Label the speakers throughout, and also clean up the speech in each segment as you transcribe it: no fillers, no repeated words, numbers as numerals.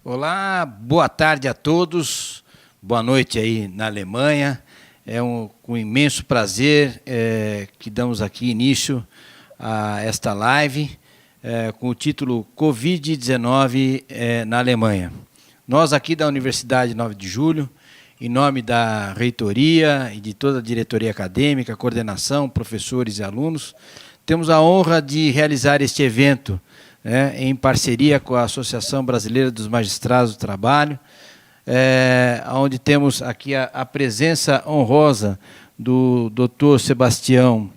Speaker 1: Olá, boa tarde a todos, boa noite aí na Alemanha. É com imenso prazer que damos aqui início a esta live com o título Covid-19 na Alemanha. Nós aqui da Universidade 9 de Julho, em nome da reitoria e de toda a diretoria acadêmica, coordenação, professores e alunos, temos a honra de realizar este evento em parceria com a Associação Brasileira dos Magistrados do Trabalho, onde temos aqui a presença honrosa do Dr. Sebastião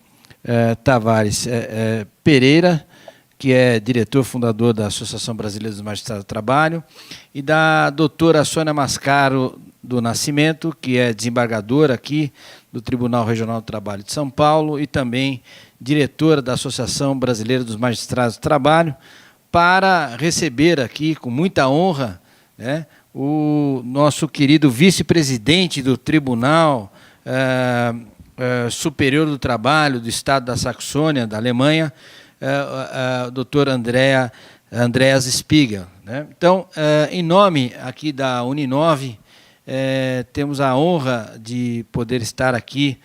Speaker 1: Tavares Pereira, que é diretor fundador da Associação Brasileira dos Magistrados do Trabalho, e da doutora Sônia Mascaro do Nascimento, que é desembargadora aqui do Tribunal Regional do Trabalho de São Paulo e também diretora da Associação Brasileira dos Magistrados do Trabalho, para receber aqui, com muita honra, o nosso querido vice-presidente do Tribunal Superior do Trabalho do Estado da Saxônia, da Alemanha, o Dr. Andreas Spiegel. Então, em nome aqui da Uninove, temos a honra de poder estar aqui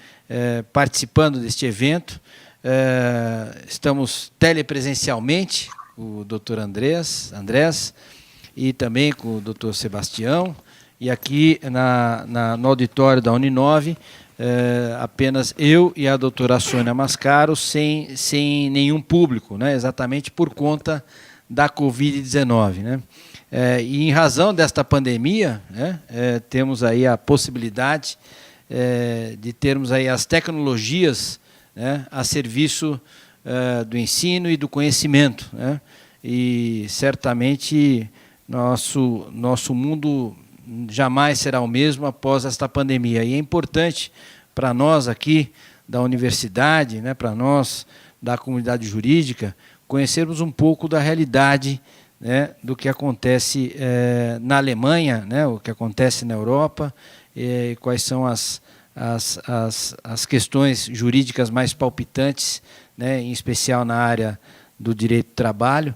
Speaker 1: participando deste evento. Estamos telepresencialmente, o Dr. Andrés e também com o Dr. Sebastião, e aqui no auditório da Uninove, apenas eu e a doutora Sônia Mascaro, sem nenhum público, exatamente por conta da Covid-19. E em razão desta pandemia, temos aí a possibilidade de termos aí as tecnologias a serviço do ensino e do conhecimento, e certamente nosso mundo jamais será o mesmo após esta pandemia. E é importante para nós aqui da universidade, para nós da comunidade jurídica, conhecermos um pouco da realidade do que acontece na Alemanha, o que acontece na Europa, e quais são as questões jurídicas mais palpitantes, em especial na área do direito do trabalho,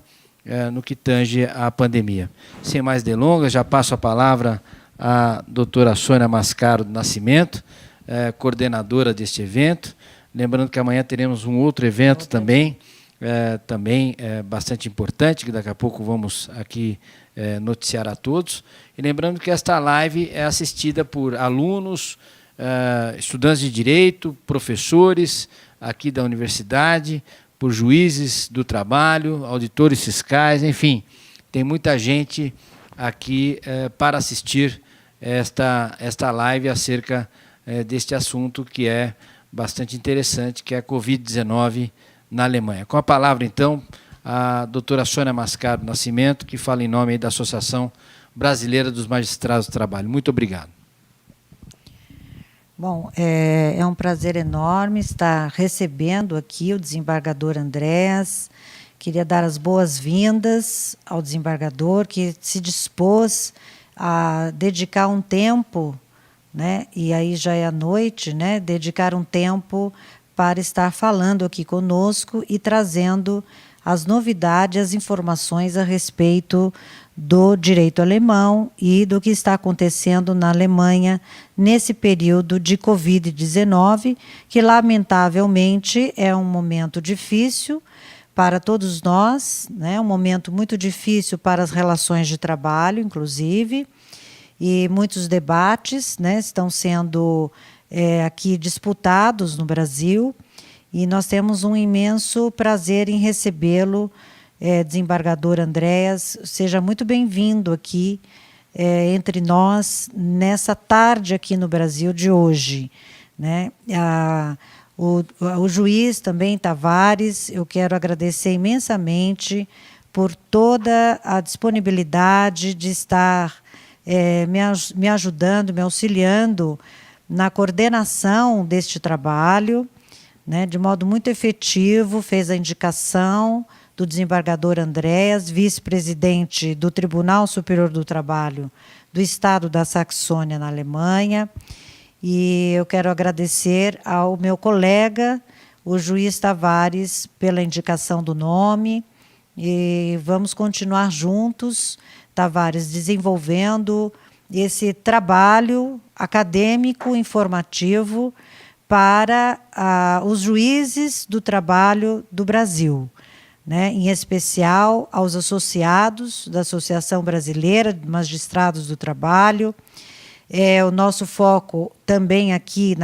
Speaker 1: no que tange à pandemia. Sem mais delongas, já passo a palavra à doutora Sônia Mascaro do Nascimento, coordenadora deste evento. Lembrando que amanhã teremos um outro evento também bastante importante, que daqui a pouco vamos aqui noticiar a todos. E lembrando que esta live é assistida por alunos, estudantes de direito, professores aqui da universidade, por juízes do trabalho, auditores fiscais, enfim, tem muita gente aqui para assistir esta live acerca deste assunto que é bastante interessante, que é a Covid-19 na Alemanha. Com a palavra, então, a doutora Sônia Mascaro Nascimento, que fala em nome da Associação Brasileira dos Magistrados do Trabalho. Muito obrigado.
Speaker 2: Bom, é um prazer enorme estar recebendo aqui o desembargador Andrés. Queria dar as boas-vindas ao desembargador, que se dispôs a dedicar um tempo, e aí já é à noite, dedicar um tempo para estar falando aqui conosco e trazendo as novidades, as informações a respeito do direito alemão e do que está acontecendo na Alemanha nesse período de Covid-19, que, lamentavelmente, é um momento difícil para todos nós, um momento muito difícil para as relações de trabalho, inclusive, e muitos debates, né, estão sendo aqui disputados no Brasil, e nós temos um imenso prazer em recebê-lo, desembargador Andréas. Seja muito bem-vindo aqui entre nós nessa tarde aqui no Brasil de hoje, né? O juiz também, Tavares, eu quero agradecer imensamente por toda a disponibilidade de estar me ajudando, me auxiliando na coordenação deste trabalho, né, de modo muito efetivo. Fez a indicação do desembargador Andréas, vice-presidente do Tribunal Superior do Trabalho do Estado da Saxônia, na Alemanha. E eu quero agradecer ao meu colega, o juiz Tavares, pela indicação do nome. E vamos continuar juntos, Tavares, desenvolvendo esse trabalho acadêmico, informativo, para os juízes do trabalho do Brasil, né? Em especial aos associados da Associação Brasileira de Magistrados do Trabalho. O nosso foco também aqui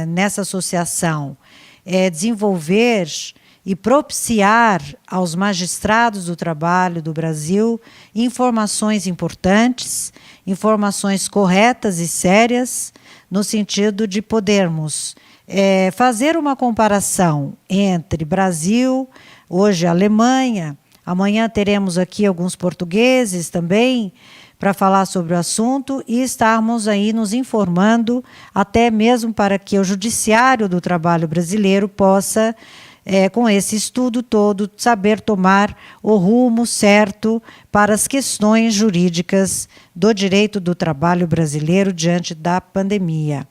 Speaker 2: nessa associação é desenvolver e propiciar aos magistrados do trabalho do Brasil informações importantes, informações corretas e sérias, no sentido de podermos fazer uma comparação entre Brasil, hoje Alemanha, amanhã teremos aqui alguns portugueses também, para falar sobre o assunto, e estarmos aí nos informando, até mesmo para que o Judiciário do Trabalho brasileiro possa, com esse estudo todo, saber tomar o rumo certo para as questões jurídicas do direito do trabalho brasileiro diante da pandemia.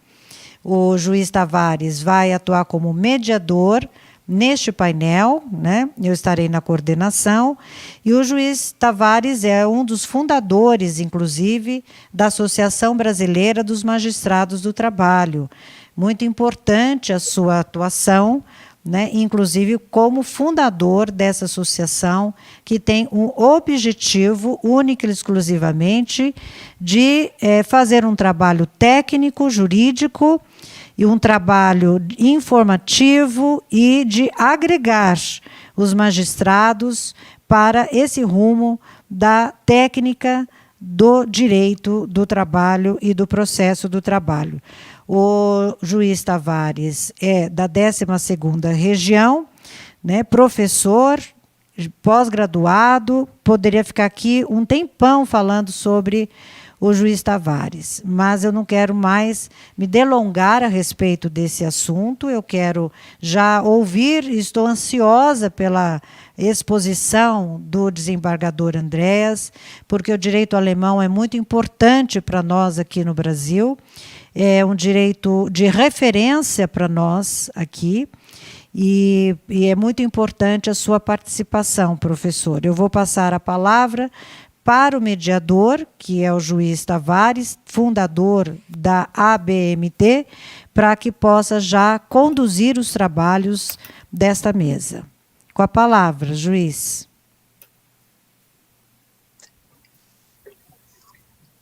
Speaker 2: O juiz Tavares vai atuar como mediador neste painel, né? Eu estarei na coordenação, e o juiz Tavares é um dos fundadores, inclusive, da Associação Brasileira dos Magistrados do Trabalho. Muito importante a sua atuação, né? Inclusive como fundador dessa associação, que tem um objetivo único e exclusivamente de fazer um trabalho técnico, jurídico, e um trabalho informativo e de agregar os magistrados para esse rumo da técnica do direito do trabalho e do processo do trabalho. O juiz Tavares é da 12ª região, né, professor, pós-graduado, poderia ficar aqui um tempão falando sobre o juiz Tavares, mas eu não quero mais me delongar a respeito desse assunto. Eu quero já ouvir, estou ansiosa pela exposição do desembargador Andréas, porque o direito alemão é muito importante para nós aqui no Brasil, é um direito de referência para nós aqui, e é muito importante a sua participação, professor. Eu vou passar a palavra para o mediador, que é o juiz Tavares, fundador da ABMT, para que possa já conduzir os trabalhos desta mesa. Com a palavra, juiz.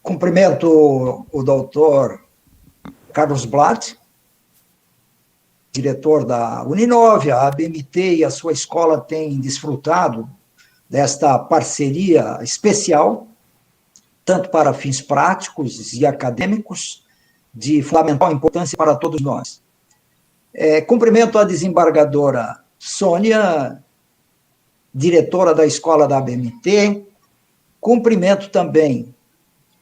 Speaker 3: Cumprimento o doutor Carlos Blatt, diretor da Uninove. A ABMT e a sua escola têm desfrutado desta parceria especial, tanto para fins práticos e acadêmicos, de fundamental importância para todos nós. Cumprimento a desembargadora Sônia, diretora da escola da ABMT, cumprimento também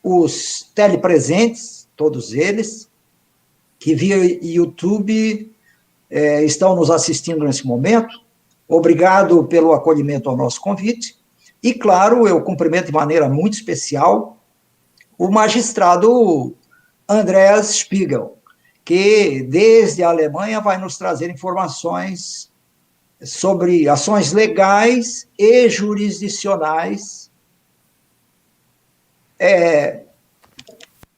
Speaker 3: os telepresentes, todos eles, que via YouTube estão nos assistindo nesse momento. Obrigado pelo acolhimento ao nosso convite. E, claro, eu cumprimento de maneira muito especial o magistrado Andreas Spiegel, que, desde a Alemanha, vai nos trazer informações sobre ações legais e jurisdicionais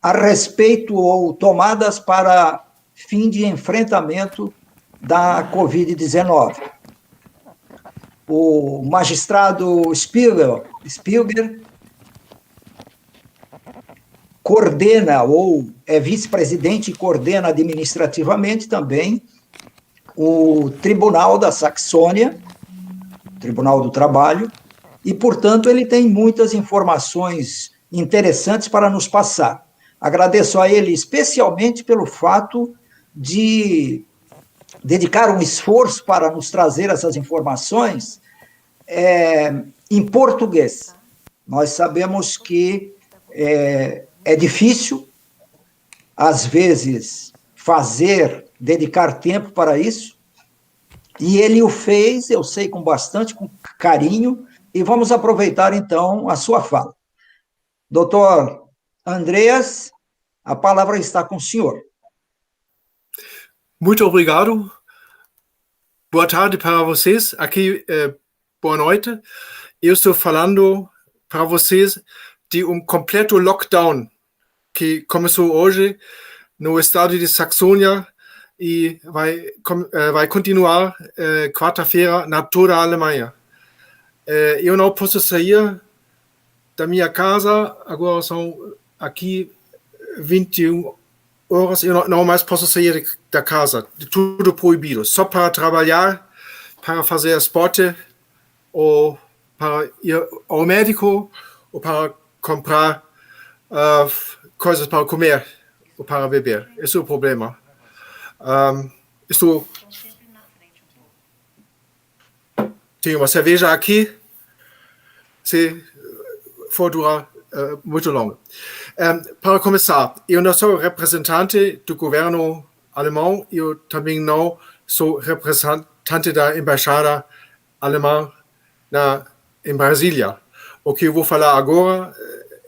Speaker 3: a respeito ou tomadas para fim de enfrentamento da Covid-19. O magistrado Spiegel coordena, ou é vice-presidente e coordena administrativamente também o Tribunal da Saxônia, Tribunal do Trabalho, e, portanto, ele tem muitas informações interessantes para nos passar. Agradeço a ele especialmente pelo fato de dedicar um esforço para nos trazer essas informações em português. Nós sabemos que é difícil, às vezes, dedicar tempo para isso, e ele o fez, eu sei, com carinho, e vamos aproveitar, então, a sua fala. Doutor Andreas, a palavra está com o senhor.
Speaker 4: Muito obrigado. Boa tarde para vocês. Aqui, boa noite. Eu estou falando para vocês de completo lockdown que começou hoje no estado de Saxônia e vai continuar quarta-feira na toda a Alemanha. Eu não posso sair da minha casa, agora são aqui 21 horas, eu não mais posso sair da casa, tudo proibido, só para trabalhar, para fazer esporte, ou para ir ao médico, ou para comprar coisas para comer, ou para beber. Esse é o problema. Tenho uma cerveja aqui, se for durar muito longo. Para começar, eu não sou representante do governo alemão, eu também não sou representante da embaixada alemã em Brasília. O que eu vou falar agora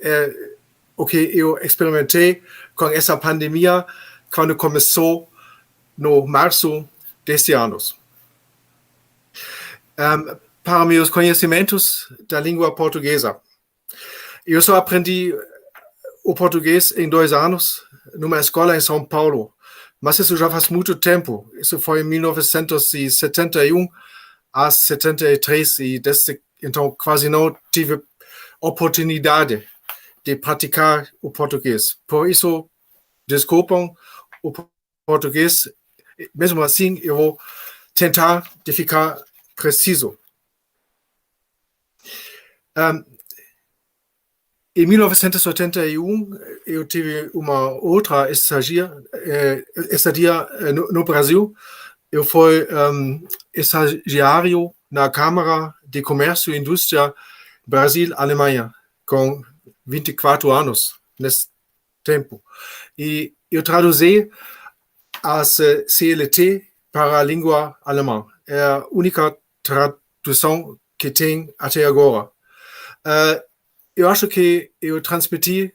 Speaker 4: é o que eu experimentei com essa pandemia quando começou no março deste ano. Para meus conhecimentos da língua portuguesa, eu só aprendi o português em 2 anos, numa escola em São Paulo, mas isso já faz muito tempo. Isso foi em 1971 a 73 e desde então quase não tive oportunidade de praticar o português. Por isso, desculpam o português. Mesmo assim, eu vou tentar de ficar preciso. Em 1981, eu tive uma outra estadia no Brasil. Eu fui estagiário na Câmara de Comércio e Indústria Brasil-Alemanha, com 24 anos nesse tempo. E eu traduzi as CLT para a língua alemã. É a única tradução que tem até agora. Eu acho que eu transmiti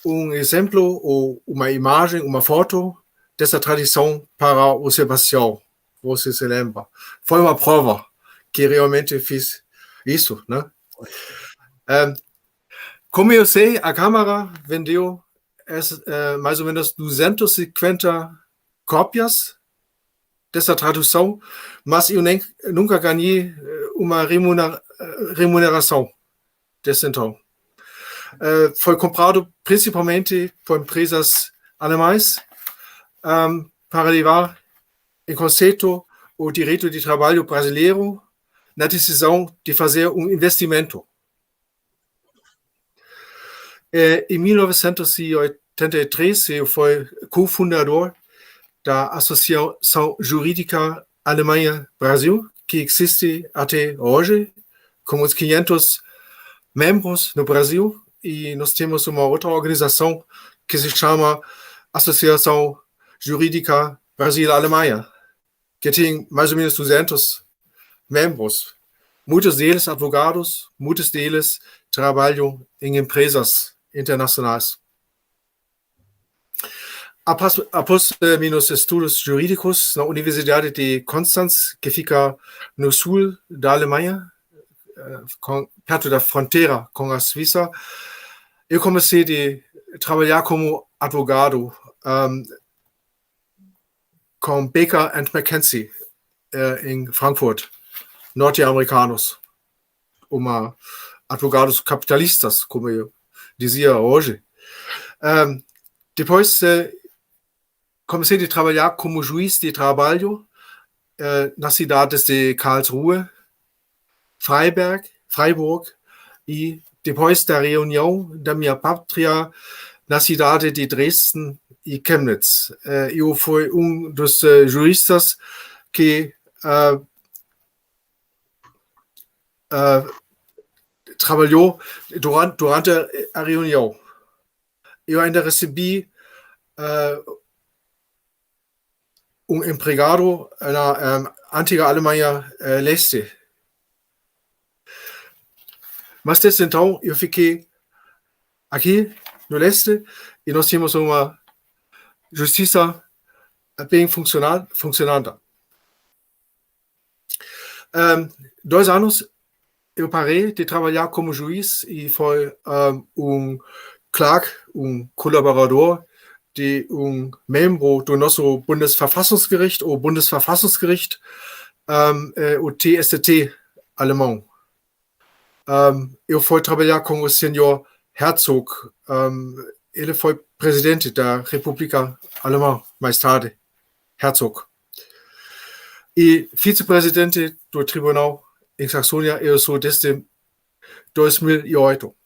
Speaker 4: um exemplo ou uma imagem, uma foto dessa tradição para o Sebastião. Você se lembra? Foi uma prova que realmente fiz isso, né? Como eu sei, a Câmara vendeu mais ou menos 250 cópias dessa tradução, mas eu nunca ganhei uma remuneração desse então. Foi comprado principalmente por empresas alemãs para levar em conceito o direito de trabalho brasileiro na decisão de fazer um investimento. Em 1983, eu fui cofundador da Associação Jurídica Alemanha-Brasil, que existe até hoje, com uns 500 membros no Brasil, e nós temos uma outra organização que se chama Associação Jurídica Brasil-Alemanha, que tem mais ou menos 200 membros. Muitos deles advogados, muitos deles trabalham em empresas internacionais. Após meus estudos jurídicos na Universidade de Konstanz, que fica no sul da Alemanha, perto da fronteira com a Suíça, eu comecei a trabalhar como advogado com Baker & McKenzie em Frankfurt, norte-americanos, advogados capitalistas, como eu dizia hoje. Depois comecei a trabalhar como juiz de trabalho nas cidades de Karlsruhe, Freiburg e depois da reunião da minha pátria na cidade de Dresden e Chemnitz. Eu fui dos juristas que trabalhou durante a reunião. Eu ainda recebi empregado na antiga Alemanha Leste. Mas desde então eu fiquei aqui no Leste e nós temos uma justiça bem funcionando. 2 anos eu parei de trabalhar como juiz e fui clerk, colaborador de membro do nosso Bundesverfassungsgericht ou Bundesverfassungsgericht, o TST alemão. Eu fui trabalhar com o senhor Herzog. Ele foi presidente da República Alemã mais tarde, Herzog. E vice-presidente do tribunal em Saxônia, eu sou desde 2008.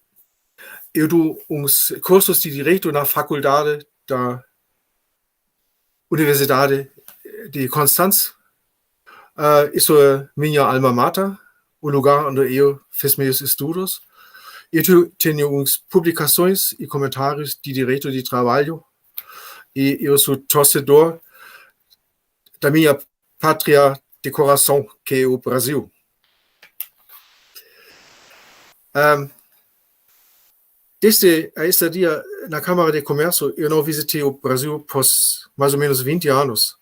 Speaker 4: Eu dou uns cursos de direito na faculdade da Universidade de Constanz. Isso é minha alma mater, o lugar onde eu fiz meus estudos. Eu tenho umas publicações e comentários de direito de trabalho e eu sou torcedor da minha pátria de coração, que é o Brasil. Desde a estadia na Câmara de Comércio, eu não visitei o Brasil por mais ou menos 20 anos.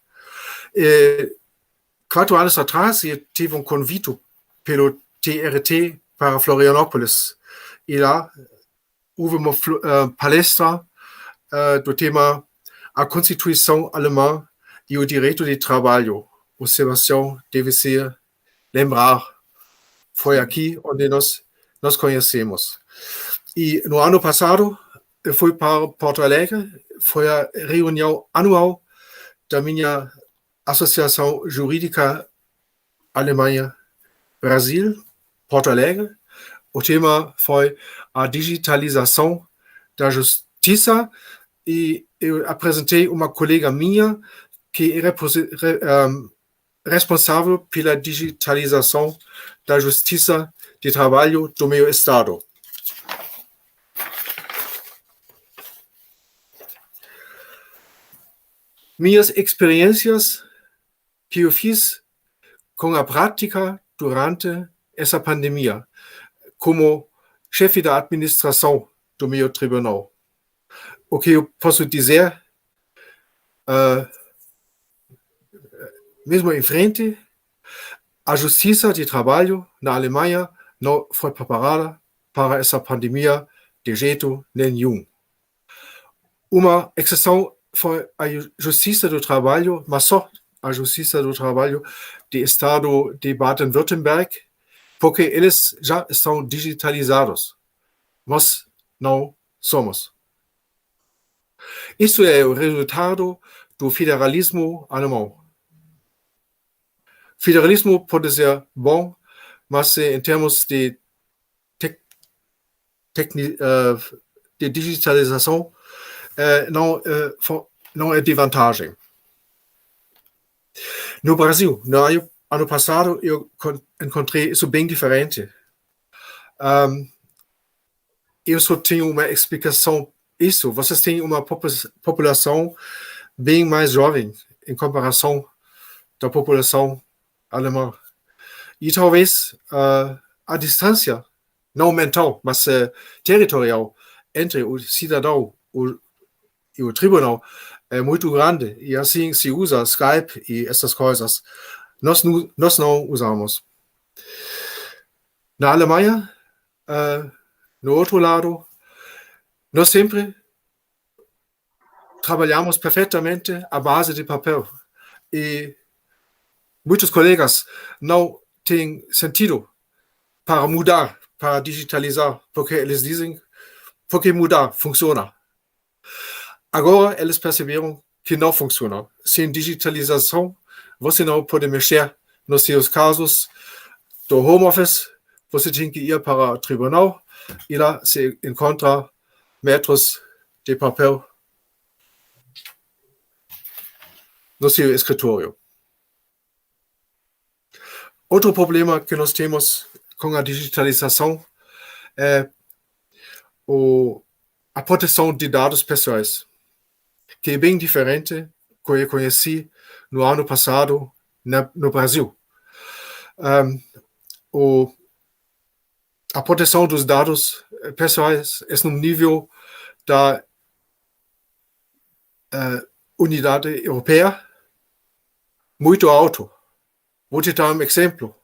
Speaker 4: 4 anos atrás, eu tive convite pelo TRT para Florianópolis. E lá houve uma palestra do tema a Constituição Alemã e o Direito de Trabalho. O Sebastião deve se lembrar. Foi aqui onde nós conhecemos. E no ano passado, eu fui para Porto Alegre, foi a reunião anual da minha Associação Jurídica Alemanha-Brasil, Porto Alegre. O tema foi a digitalização da justiça e eu apresentei uma colega minha que era responsável pela digitalização da justiça de trabalho do meu estado. Minhas experiências que eu fiz com a prática durante essa pandemia, como chefe da administração do meu tribunal. O que eu posso dizer, mesmo em frente, a justiça de trabalho na Alemanha não foi preparada para essa pandemia de jeito nenhum. Uma exceção foi a justiça do trabalho, mas só a justiça do trabalho do estado de Baden-Württemberg, porque eles já estão digitalizados. Nós não somos. Isso é o resultado do federalismo alemão. Federalismo pode ser bom, mas em termos de digitalização, não é de vantagem. No Brasil, no ano passado, eu encontrei isso bem diferente. Eu só tenho uma explicação. Vocês têm uma população bem mais jovem em comparação da população alemã. E talvez a distância, não mental, mas territorial, entre o cidadão e o tribunal é muito grande. E assim se usa Skype e essas coisas. Nós não usamos. Na Alemanha, no outro lado, nós sempre trabalhamos perfeitamente à base de papel. E muitos colegas não têm sentido para mudar, para digitalizar, porque eles dizem, porque mudar funciona. agora eles perceberam que não funciona. Sem digitalização, você não pode mexer nos seus casos do home office. Você tem que ir para o tribunal e lá se encontra metros de papel no seu escritório. Outro problema que nós temos com a digitalização é a proteção de dados pessoais, que é bem diferente do que eu conheci no ano passado no Brasil. A proteção dos dados pessoais é no nível da unidade europeia muito alto. Vou te dar um exemplo.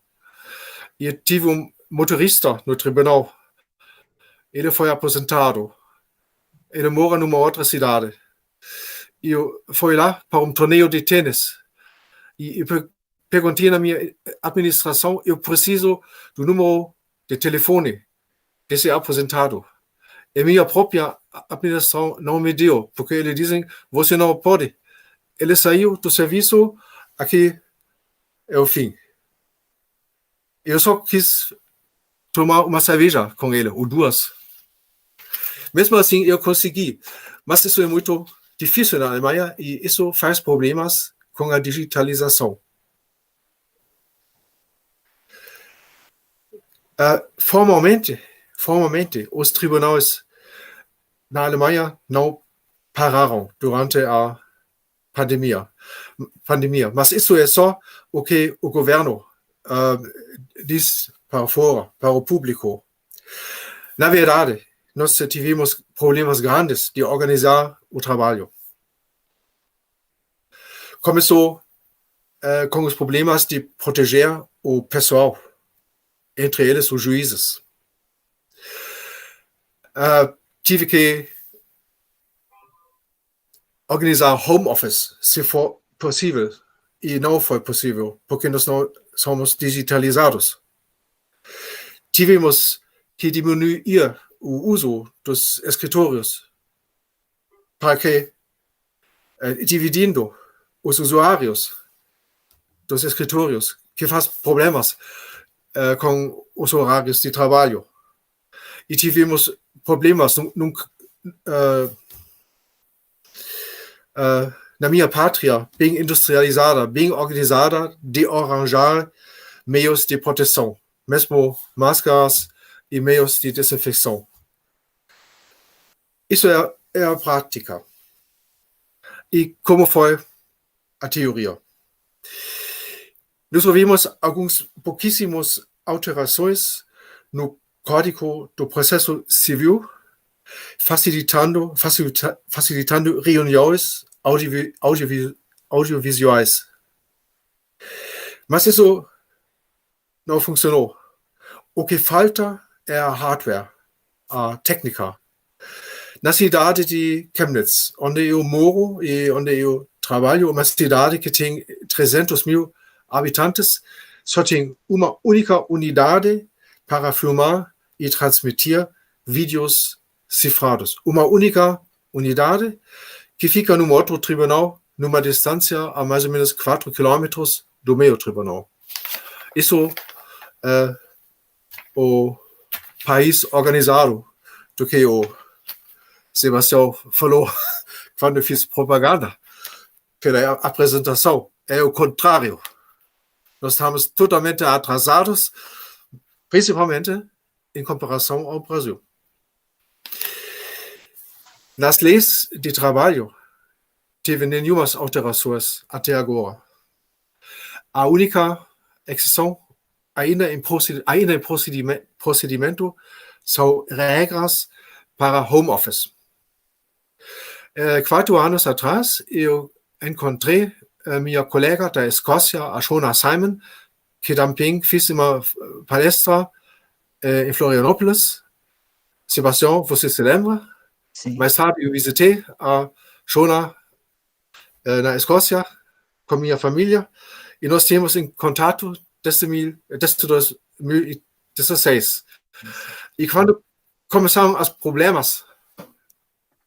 Speaker 4: Eu tive motorista no tribunal. Ele foi aposentado. Ele mora numa outra cidade. Eu fui lá para torneio de tênis. E eu perguntei na minha administração, eu preciso do número de telefone desse aposentado. E minha própria administração não me deu, porque eles dizem, você não pode. Ele saiu do serviço, aqui é o fim. Eu só quis tomar uma cerveja com ele, ou duas. Mesmo assim, eu consegui. Mas isso é muito difícil na Alemanha e isso faz problemas com a digitalização. Formalmente, os tribunais na Alemanha não pararam durante a pandemia. Mas isso é só o que o governo diz para fora, para o público. Na verdade, nós tivemos problemas grandes de organizar o trabalho. Começou com os problemas de proteger o pessoal, entre eles os juízes. Tive que organizar home office, se for possível, e não foi possível, porque nós não somos digitalizados. Tivemos que diminuir o uso dos escritórios para que, dividindo os usuários dos escritórios, que faz problemas com os horários de trabalho. E tivemos problemas na minha pátria, bem industrializada, bem organizada, de arranjar meios de proteção, mesmo máscaras e meios de desinfecção. Isso é a prática. E como foi a teoria? Nós ouvimos pouquíssimas alterações no Código do Processo Civil, facilitando reuniões audiovisuais. Mas isso não funcionou. O que falta é a hardware, a técnica. Na cidade de Chemnitz, onde eu moro e onde eu trabalho, uma cidade que tem 300 mil habitantes, só tem uma única unidade para filmar e transmitir vídeos cifrados. Uma única unidade que fica num outro tribunal, numa distância a mais ou menos 4 quilômetros do meu tribunal. Isso é o país organizado do que o Sebastião falou quando fiz propaganda pela apresentação. É o contrário. Nós estamos totalmente atrasados, principalmente em comparação ao Brasil. Nas leis de trabalho, teve nenhumas alterações até agora. A única exceção, ainda em procedimento, são regras para home office. 4 anos atrás, eu encontrei minha colega da Escócia, a Shona Simon, que também fez uma palestra em Florianópolis. Sebastião, você se lembra?
Speaker 3: Sim.
Speaker 4: Mais tarde eu visitei a Shona na Escócia com minha família e nós temos em contato desde 2016. E quando começaram os problemas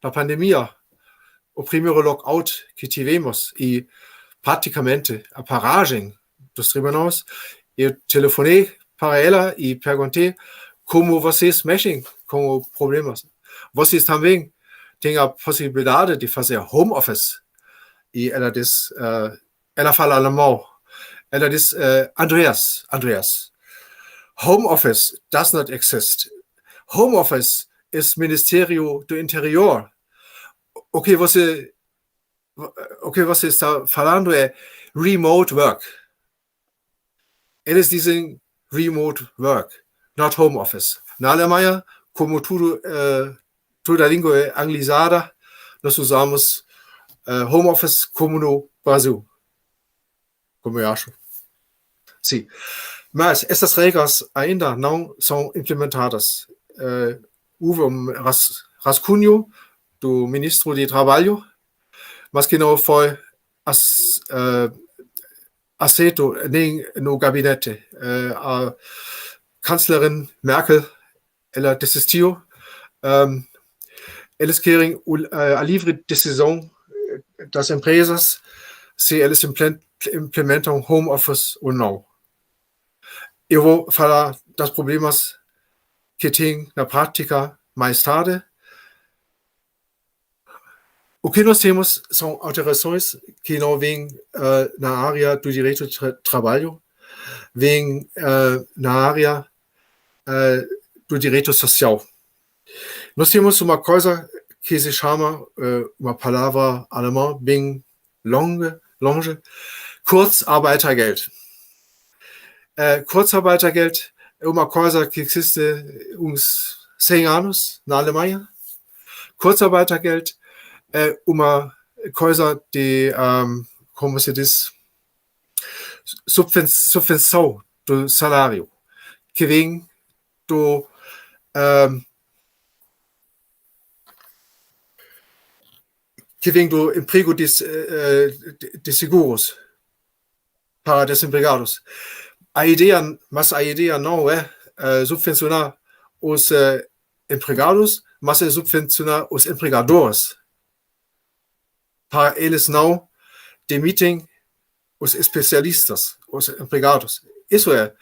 Speaker 4: da pandemia, o primeiro lockout que tivemos e praticamente a paragem dos tribunais, eu telefonei para ela e perguntei como vocês mexem com os problemas. Vocês também têm a possibilidade de fazer home office? E ela diz, ela fala alemão. Ela diz, Andreas, home office does not exist. Home office is Ministério do Interior. O que você está falando é remote work. Eles dizem remote work, not home office. Na Alemanha, como toda língua é anglicizada, nós usamos home office como no Brasil. Como eu acho. Sim. Mas essas regras ainda não são implementadas. Houve rascunho do ministro de Trabalho, mas que não foi aceito nem no gabinete. A chancelerin Merkel, ela desistiu. Eles querem a livre decisão das empresas se eles implementam home office ou não. Eu vou falar dos problemas que tem na prática mais tarde. O que nós temos são alterações que não vêm na área do direito de trabalho, vêm na área do direito social. Nós temos uma coisa que se chama, uma palavra alemã bem longe, Kurzarbeitergeld. Kurzarbeitergeld é uma coisa que existe uns 100 anos na Alemanha. Kurzarbeitergeld é uma coisa de, como se diz, subvenção do salário, que vem do emprego de seguros para desempregados. Mas a ideia não é subvencionar os empregados, mas é subvencionar os empregadores, para eles não demitem os especialistas, os empregados. Isso é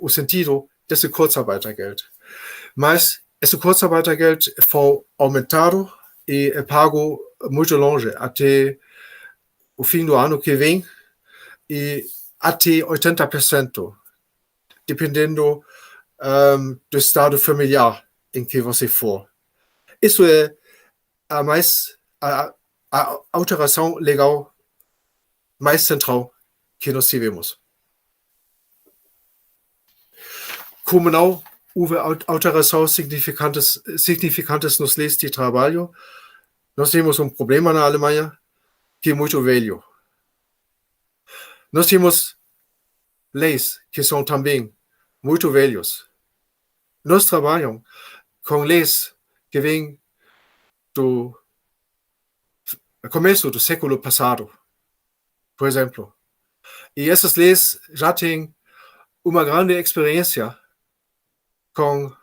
Speaker 4: o sentido desse Kurzarbeitergeld. Mas esse Kurzarbeitergeld foi aumentado e é pago muito longe, até o fim do ano que vem, e até 80%, dependendo do estado familiar em que você for. Isso é a alteração legal mais central que nós tivemos. Como não houve alterações significantes nos leis de trabalho, nós temos um problema na Alemanha que é muito velho. Nós temos leis que são também muito velhos. Nós trabalhamos com leis que vêm do começo do século passado, por exemplo. E essas leis já têm uma grande experiência com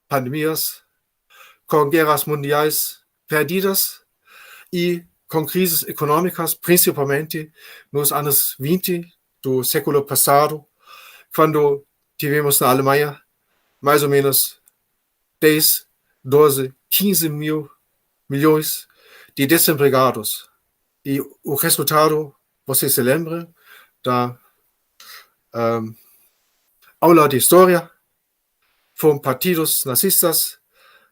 Speaker 4: pandemias, com guerras mundiais perdidas e com crises econômicas, principalmente nos anos 20 do século passado, quando tivemos na Alemanha mais ou menos 10, 12, 15 milhões de desempregados. E o resultado, você se lembra da aula de história, foram partidos nazistas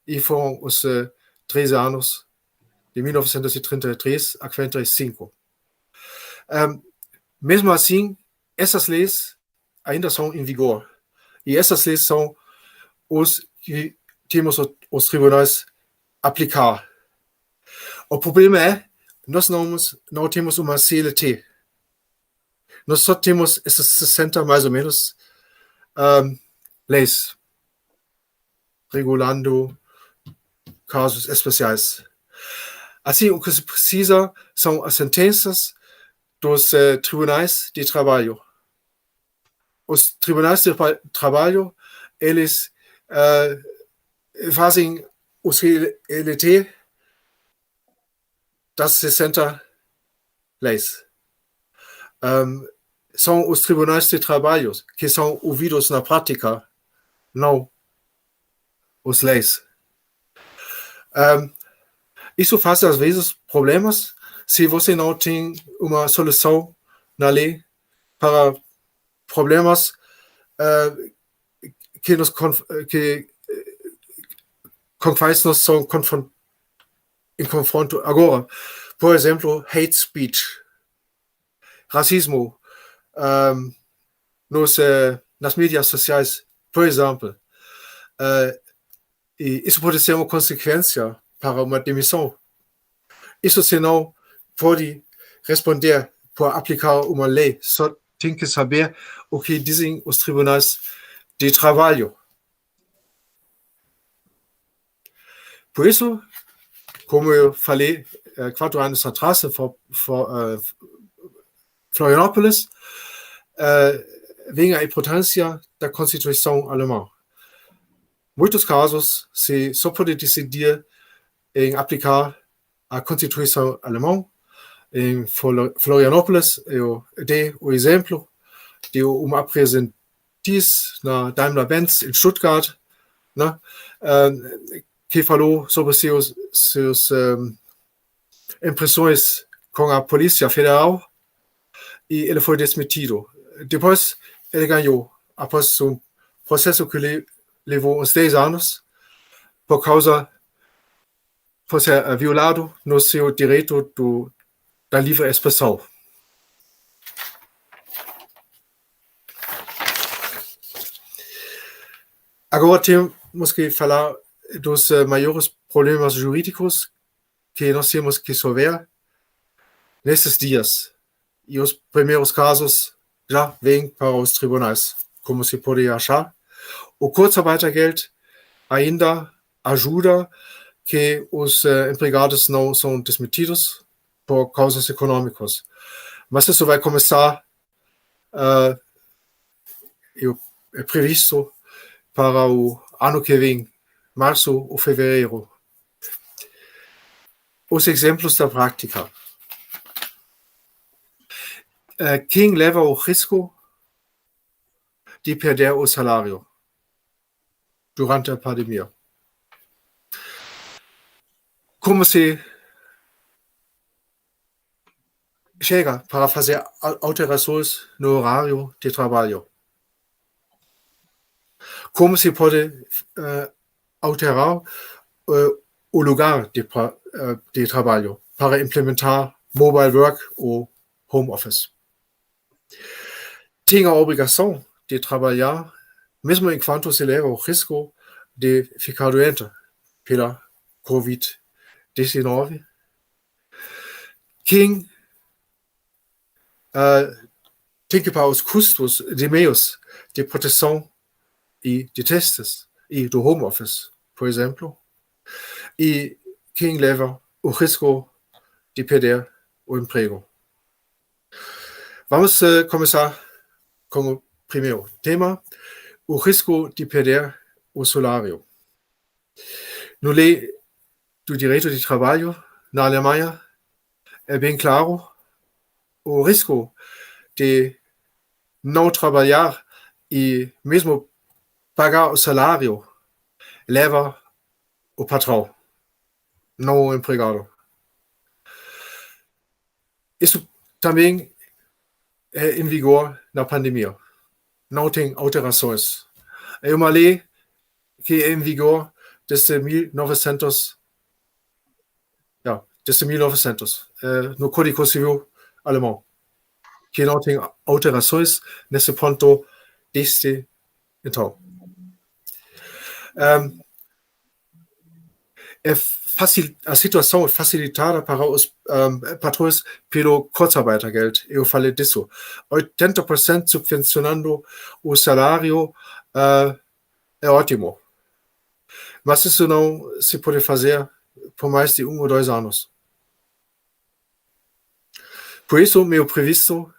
Speaker 4: e foram os 13 anos de 1933 a 45. Mesmo assim, essas leis ainda são em vigor. E essas leis são os que temos os tribunais aplicar. O problema é, nós não temos uma CLT. Nós só temos essas 60, mais ou menos, leis regulando casos especiais. Assim, o que se precisa são as sentenças dos tribunais de trabalho. Os tribunais de trabalho, eles fazem o CLT das 60 leis. São os tribunais de trabalho que são ouvidos na prática, não os leis. Isso faz, às vezes, problemas se você não tem uma solução na lei para problemas com quais nós são em confronto agora. Por exemplo, hate speech, racismo, nas mídias sociais, por exemplo. E isso pode ser uma consequência para uma demissão. Isso se não pode responder por aplicar uma lei, só tem que saber o que dizem os tribunais de trabalho. Por isso, como eu falei 4 anos atrás, em Florianópolis, vem a importância da Constituição alemã. Muitos casos se só pode decidir em aplicar a Constituição alemã. Em Florianópolis, eu dei o exemplo de uma aprendiz na Daimler-Benz em Stuttgart, né, que falou sobre suas impressões com a Polícia Federal e ele foi demitido. Depois, ele ganhou, após um processo que levou uns 10 anos, por ser violado no seu direito da livre expressão. Agora temos que falar dos maiores problemas jurídicos que nós temos que resolver nesses dias. E os primeiros casos já vêm para os tribunais, como se pode achar. O Kurzarbeitergeld ainda ajuda que os empregados não são demitidos por causas econômicas. Mas isso vai começar, é previsto para o ano que vem, março ou fevereiro. Os exemplos da prática. Quem leva o risco de perder o salário durante a pandemia? Como se chega para fazer alterações no horário de trabalho? Como se pode alterar o lugar de trabalho para implementar mobile work ou home office? Tem a obrigação de trabalhar, mesmo enquanto se leva o risco de ficar doente pela Covid-19. Quem tem que pagar os custos de meios de proteção e de testes e do home office, por exemplo, e quem leva o risco de perder o emprego. Vamos começar com o primeiro tema, o risco de perder o salário. No lei do direito de trabalho na Alemanha é bem claro o risco de não trabalhar e mesmo pagar o salário leva o patrão, não o empregado. Isso também é em vigor na pandemia. Não tem alterações. É uma lei que é em vigor desde 1900, no Código Civil alemão, que não tem alterações nesse ponto desde então. A situação é facilitada para os patrões pelo Kurzarbeitergeld. Eu falei disso. 80% subvencionando o salário é ótimo. Mas isso não se pode fazer por mais de 1 ou 2 anos. Por isso, meu previsto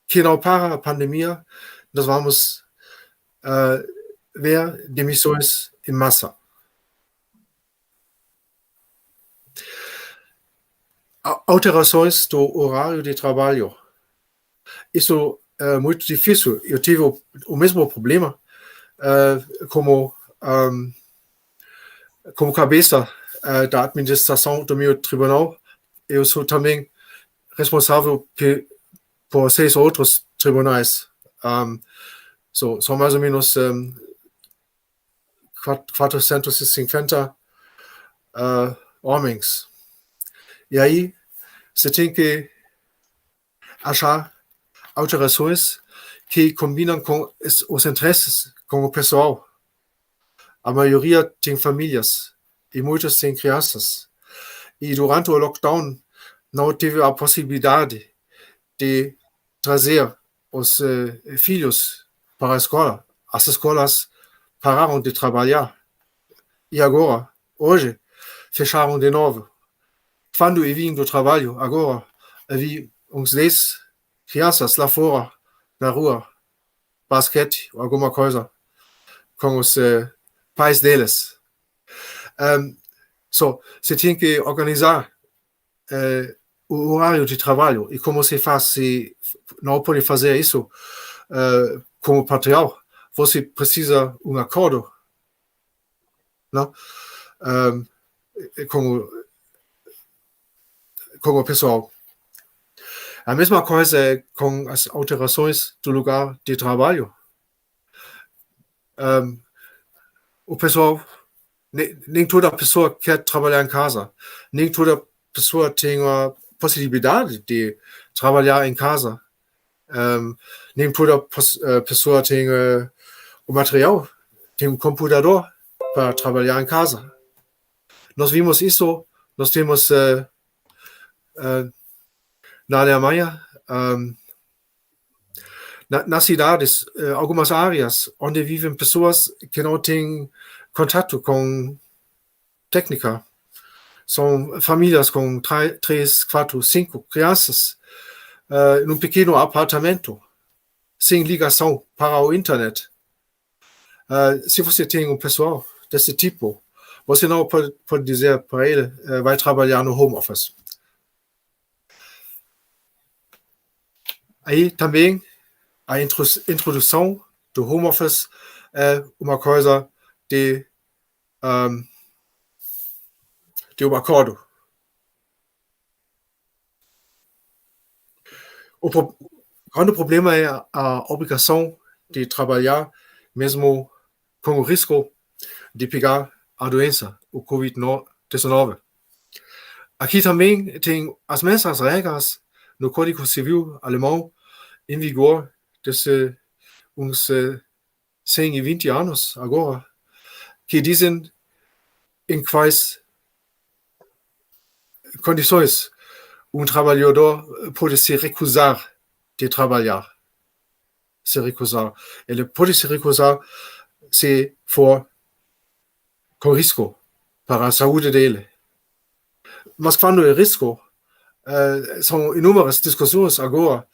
Speaker 4: que não para a pandemia, nós vamos ver demissões em massa. alterações do horário de trabalho. Isso é muito difícil. Eu tive o mesmo problema como cabeça da administração do meu tribunal. Eu sou também responsável por 6 outros tribunais. São mais ou menos 450 homens. E aí, você tem que achar alterações que combinam com os interesses com o pessoal. A maioria tem famílias e muitos têm crianças. E durante o lockdown não teve a possibilidade de trazer os filhos para a escola. As escolas pararam de trabalhar. E agora, hoje, fecharam de novo. Quando eu vim do trabalho, agora, eu vi uns 10 crianças lá fora, na rua, basquete ou alguma coisa, com os pais deles. Você tem que organizar o horário de trabalho. E como você faz se não pode fazer isso como patrão? Você precisa um acordo, não? Com o pessoal. A mesma coisa é com as alterações do lugar de trabalho. O pessoal, nem toda pessoa quer trabalhar em casa. Nem toda pessoa tem a possibilidade de trabalhar em casa. Nem toda pessoa tem o material, tem um computador para trabalhar em casa. Nós vimos isso, nós temos na Alemanha, nas cidades, algumas áreas onde vivem pessoas que não têm contato com técnica. São famílias com 3, 4, 5 crianças num pequeno apartamento, sem ligação para o internet. Se você tem um pessoal desse tipo, você não pode dizer para ele, vai trabalhar no home office. Aí também a introdução do home office é uma coisa de um acordo. O grande problema é a obrigação de trabalhar mesmo com o risco de pegar a doença, o Covid-19. Aqui também tem as mesmas regras no Código Civil alemão em vigor desde uns 120 anos agora, que dizem em quais condições um trabalhador pode se recusar de trabalhar. Ele pode se recusar se for com risco para a saúde dele. Mas quando é risco, são inúmeras discussões agora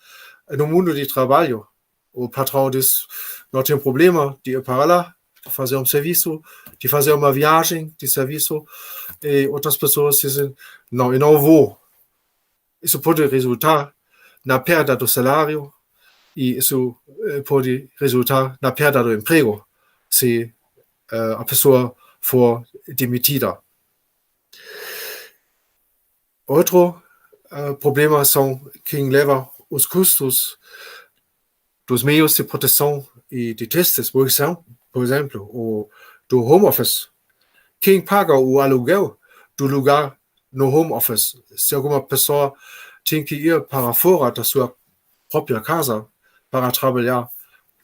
Speaker 4: no mundo de trabalho. O patrão diz, não tem problema de ir para lá, de fazer um serviço, de fazer uma viagem de serviço, e outras pessoas dizem, não, eu não vou. Isso pode resultar na perda do salário e isso pode resultar na perda do emprego se a pessoa for demitida. Outro problema são quem leva os custos dos meios de proteção e de testes, por exemplo, ou do home office. Quem paga o aluguel do lugar no home office? Se alguma pessoa tem que ir para fora da sua própria casa para trabalhar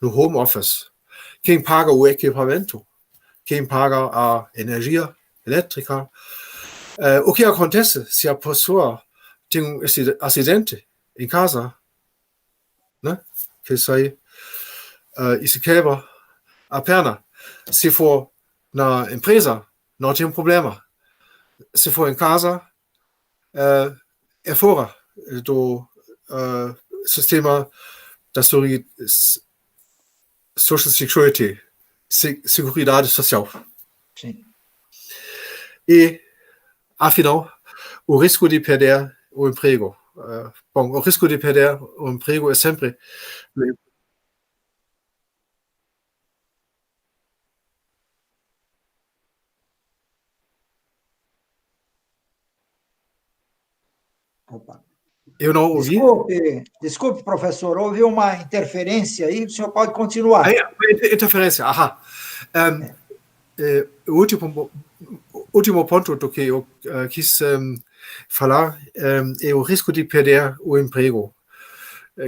Speaker 4: no home office. Quem paga o equipamento? Quem paga a energia elétrica? O que acontece se a pessoa tem um acidente em casa, né? Que sai e se quebra a perna? Se for na empresa, não tem problema. Se for em casa, é fora do sistema da Social Security, Seguridade Social.
Speaker 3: Sim.
Speaker 4: E, afinal, o risco de perder o emprego. Bom, o risco de perder o emprego é sempre...
Speaker 3: Opa.
Speaker 4: Eu não ouvi.
Speaker 3: Desculpe, professor, houve uma interferência aí, o senhor pode continuar.
Speaker 4: Interferência, aha. O último ponto do que eu quis falar é o risco de perder o emprego.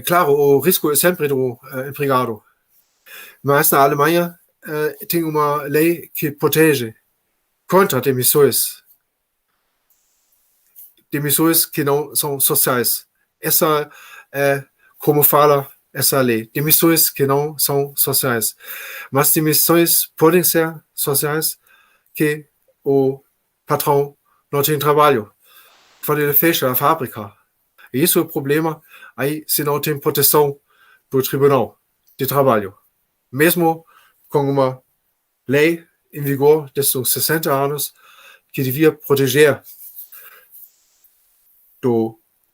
Speaker 4: Claro, o risco é sempre do empregado. Mas na Alemanha tem uma lei que protege contra demissões que não são sociais. Essa é como fala essa lei. Demissões que não são sociais. Mas demissões podem ser sociais que o patrão não tem trabalho. Quando ele fecha a fábrica. Isso é o problema. Aí se não tem proteção do Tribunal de Trabalho. Mesmo com uma lei em vigor desde os 60 anos que devia proteger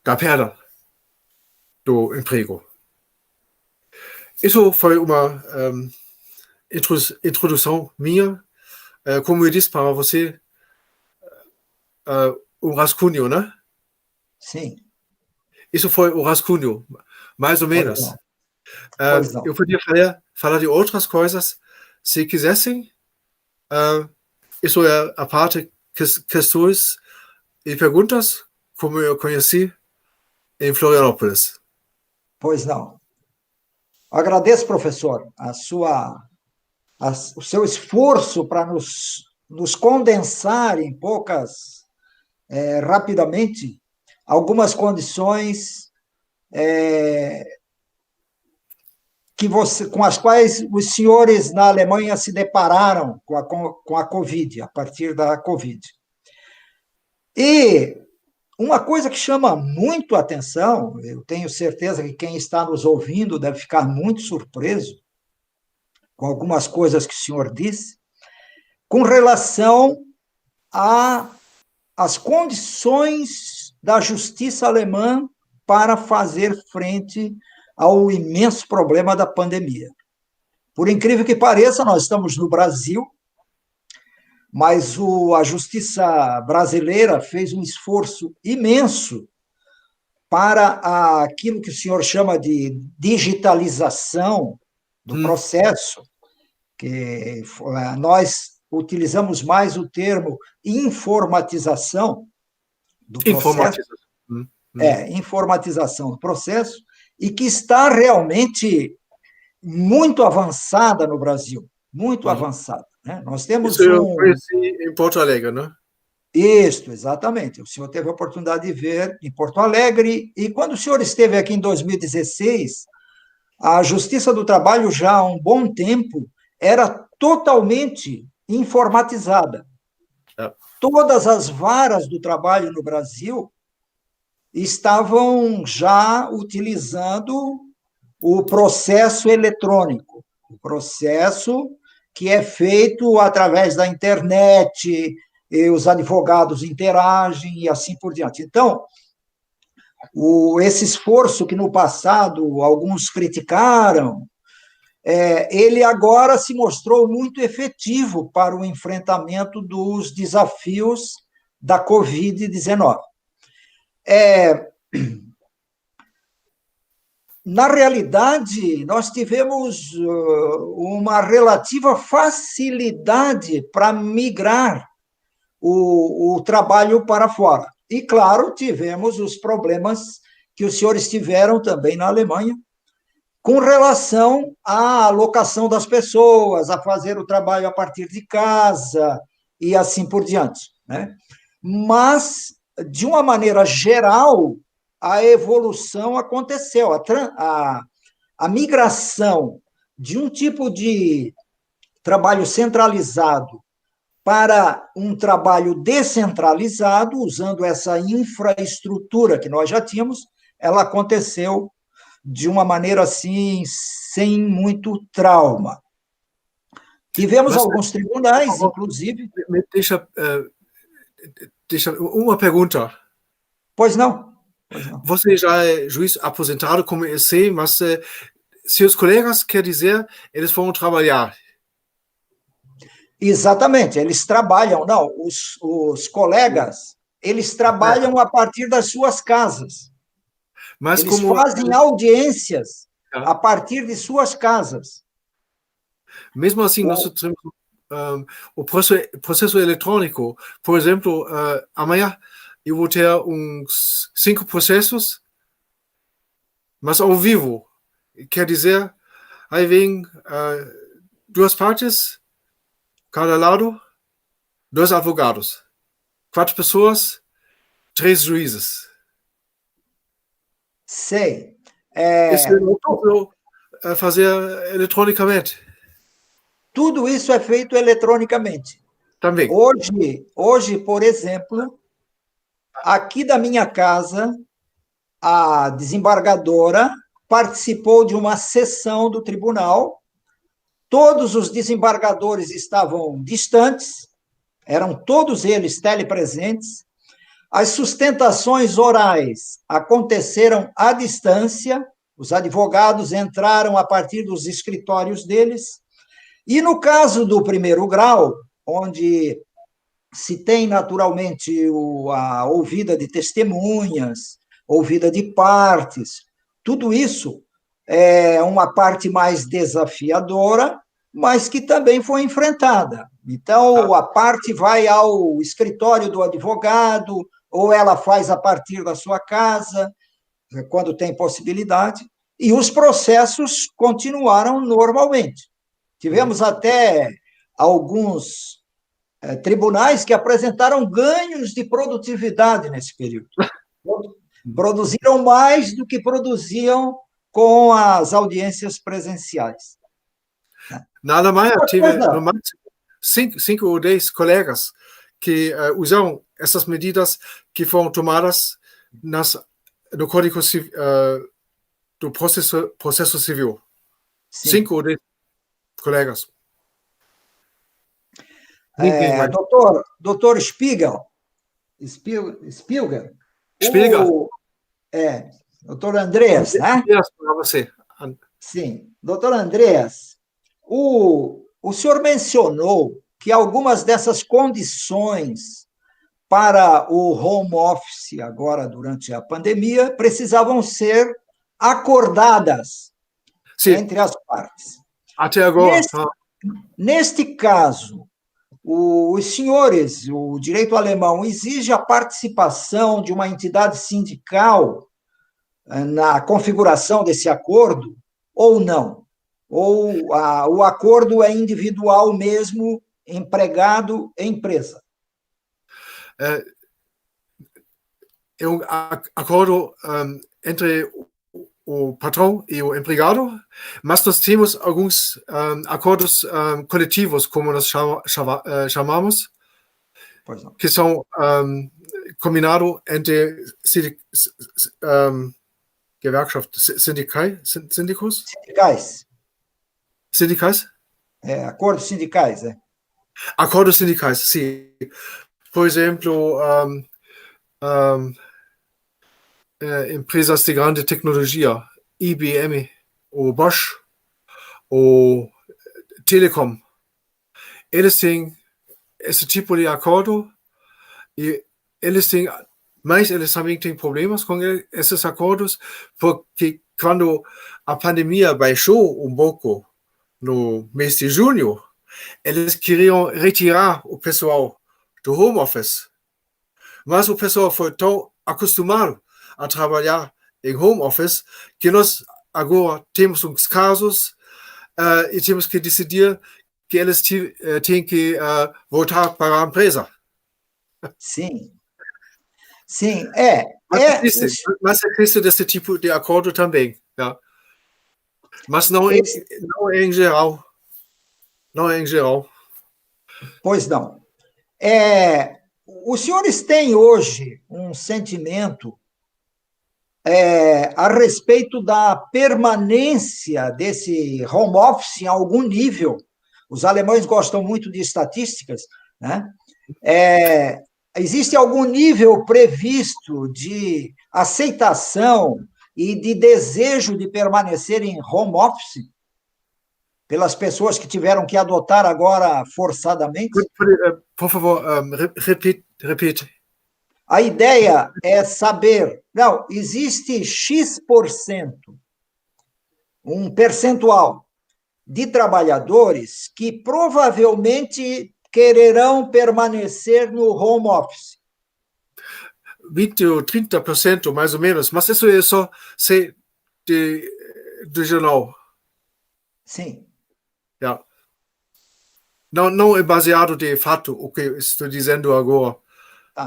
Speaker 4: da perda do emprego. Isso foi uma introdução minha. Como eu disse para você, o rascunho, né?
Speaker 3: Sim.
Speaker 4: Isso foi o rascunho, mais ou menos. Eu podia falar de outras coisas, se quisessem. Isso é a parte questões e perguntas, como eu conheci em Florianópolis.
Speaker 3: Pois não. Agradeço, professor, o seu esforço para nos condensar em rapidamente, algumas condições com as quais os senhores na Alemanha se depararam com a Covid, a partir da Covid. E uma coisa que chama muito a atenção, eu tenho certeza que quem está nos ouvindo deve ficar muito surpreso com algumas coisas que o senhor disse, com relação às condições da justiça alemã para fazer frente ao imenso problema da pandemia. Por incrível que pareça, nós estamos no Brasil, mas a justiça brasileira fez um esforço imenso para aquilo que o senhor chama de digitalização do processo, que nós utilizamos mais o termo informatização do processo. Informatização do processo, e que está realmente muito avançada no Brasil, muito avançada. Né? Nós temos
Speaker 4: Isso eu conheci em Porto Alegre, né?
Speaker 3: Isso, exatamente. O senhor teve a oportunidade de ver em Porto Alegre, e quando o senhor esteve aqui em 2016, a Justiça do Trabalho, já há um bom tempo, era totalmente informatizada. Todas as varas do trabalho no Brasil estavam já utilizando o processo eletrônico, o processo que é feito através da internet, e os advogados interagem e assim por diante. Então, esse esforço que no passado alguns criticaram, ele agora se mostrou muito efetivo para o enfrentamento dos desafios da Covid-19. Na realidade, nós tivemos uma relativa facilidade para migrar o trabalho para fora. E, claro, tivemos os problemas que os senhores tiveram também na Alemanha, com relação à alocação das pessoas, a fazer o trabalho a partir de casa e assim por diante. Né? Mas, de uma maneira geral, a evolução aconteceu. A migração de um tipo de trabalho centralizado para um trabalho descentralizado, usando essa infraestrutura que nós já tínhamos, ela aconteceu de uma maneira assim, sem muito trauma. Tivemos alguns tribunais, inclusive...
Speaker 4: Deixa uma pergunta.
Speaker 3: Pois não.
Speaker 4: Você já é juiz aposentado, como eu sei, mas seus colegas, quer dizer, eles vão trabalhar.
Speaker 3: Exatamente, eles trabalham, não, os colegas, eles trabalham a partir das suas casas.
Speaker 4: Mas
Speaker 3: Eles
Speaker 4: como
Speaker 3: fazem audiências a partir de suas casas.
Speaker 4: mesmo assim, nós temos o processo eletrônico. Por exemplo, amanhã eu vou ter uns 5 processos, mas ao vivo. Quer dizer, aí vem 2 partes, cada lado, 2 advogados, 4 pessoas, 3 juízes.
Speaker 3: Sei.
Speaker 4: Isso é possível fazer eletronicamente.
Speaker 3: Tudo isso é feito eletronicamente.
Speaker 4: Também.
Speaker 3: Hoje, por exemplo, aqui da minha casa, a desembargadora participou de uma sessão do tribunal. Todos os desembargadores estavam distantes, eram todos eles telepresentes. As sustentações orais aconteceram à distância, os advogados entraram a partir dos escritórios deles. E no caso do primeiro grau, onde se tem naturalmente a ouvida de testemunhas, ouvida de partes, tudo isso é uma parte mais desafiadora, mas que também foi enfrentada. Então, a parte vai ao escritório do advogado, ou ela faz a partir da sua casa, quando tem possibilidade, e os processos continuaram normalmente. Tivemos até alguns tribunais que apresentaram ganhos de produtividade nesse período. Produziram mais do que produziam com as audiências presenciais.
Speaker 4: Na Alemanha, tive no máximo 5 ou 10 colegas que usam essas medidas que foram tomadas no Código do processo civil. Sim. 5 ou 10 colegas.
Speaker 3: Doutor Spiegel. Doutor Andreas, né?
Speaker 4: Para você.
Speaker 3: Sim. Doutor Andreas, o senhor mencionou que algumas dessas condições para o home office agora durante a pandemia precisavam ser acordadas entre as partes.
Speaker 4: Até agora.
Speaker 3: Neste caso, os senhores, o direito alemão exige a participação de uma entidade sindical na configuração desse acordo ou não? Ou o acordo é individual mesmo, empregado e empresa?
Speaker 4: É um acordo entre o patrão e o empregado, mas nós temos alguns acordos coletivos, como nós chamamos, que são combinados entre sindicos? Sindicais?
Speaker 3: Acordos sindicais,
Speaker 4: Acordos sindicais, sim. Por exemplo, empresas de grande tecnologia, IBM, ou Bosch, ou Telecom, eles têm esse tipo de acordo e eles também têm problemas com esses acordos, porque quando a pandemia baixou pouco no mês de junho, eles queriam retirar o pessoal do home office, mas o pessoal foi tão acostumado a trabalhar em home office que nós agora temos uns casos e temos que decidir que eles têm que voltar para a empresa.
Speaker 3: Sim.
Speaker 4: Mas existe desse tipo de acordo também, ja. Mas não em geral. Não em geral.
Speaker 3: Pois não. Os senhores têm hoje um sentimento a respeito da permanência desse home office em algum nível? Os alemães gostam muito de estatísticas, né? existe algum nível previsto de aceitação e de desejo de permanecer em home office pelas pessoas que tiveram que adotar agora forçadamente?
Speaker 4: Por favor, repete.
Speaker 3: A ideia é saber, não, existe X%, um percentual de trabalhadores que provavelmente quererão permanecer no home office.
Speaker 4: 20 ou 30%, mais ou menos, mas isso é só do jornal.
Speaker 3: Sim.
Speaker 4: Yeah. Não é baseado de fato o que estou dizendo agora.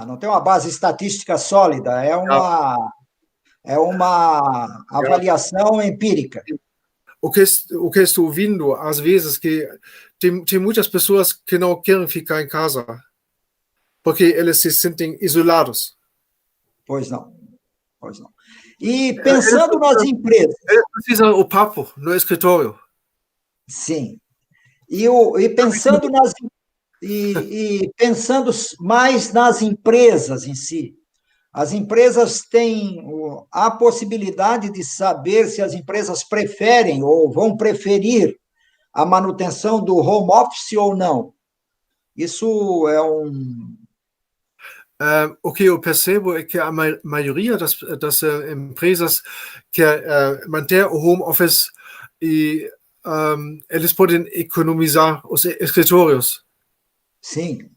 Speaker 3: Não tem uma base estatística sólida, é uma avaliação empírica.
Speaker 4: O que estou ouvindo, às vezes, que tem muitas pessoas que não querem ficar em casa, porque eles se sentem isolados.
Speaker 3: Pois não. E pensando nas empresas...
Speaker 4: Eles precisam o papo no escritório.
Speaker 3: Sim. E pensando pensando mais nas empresas em si. As empresas têm a possibilidade de saber se as empresas preferem ou vão preferir a manutenção do home office ou não. Isso é
Speaker 4: O que eu percebo é que a maioria das empresas quer manter o home office e eles podem economizar os escritórios.
Speaker 3: Sim.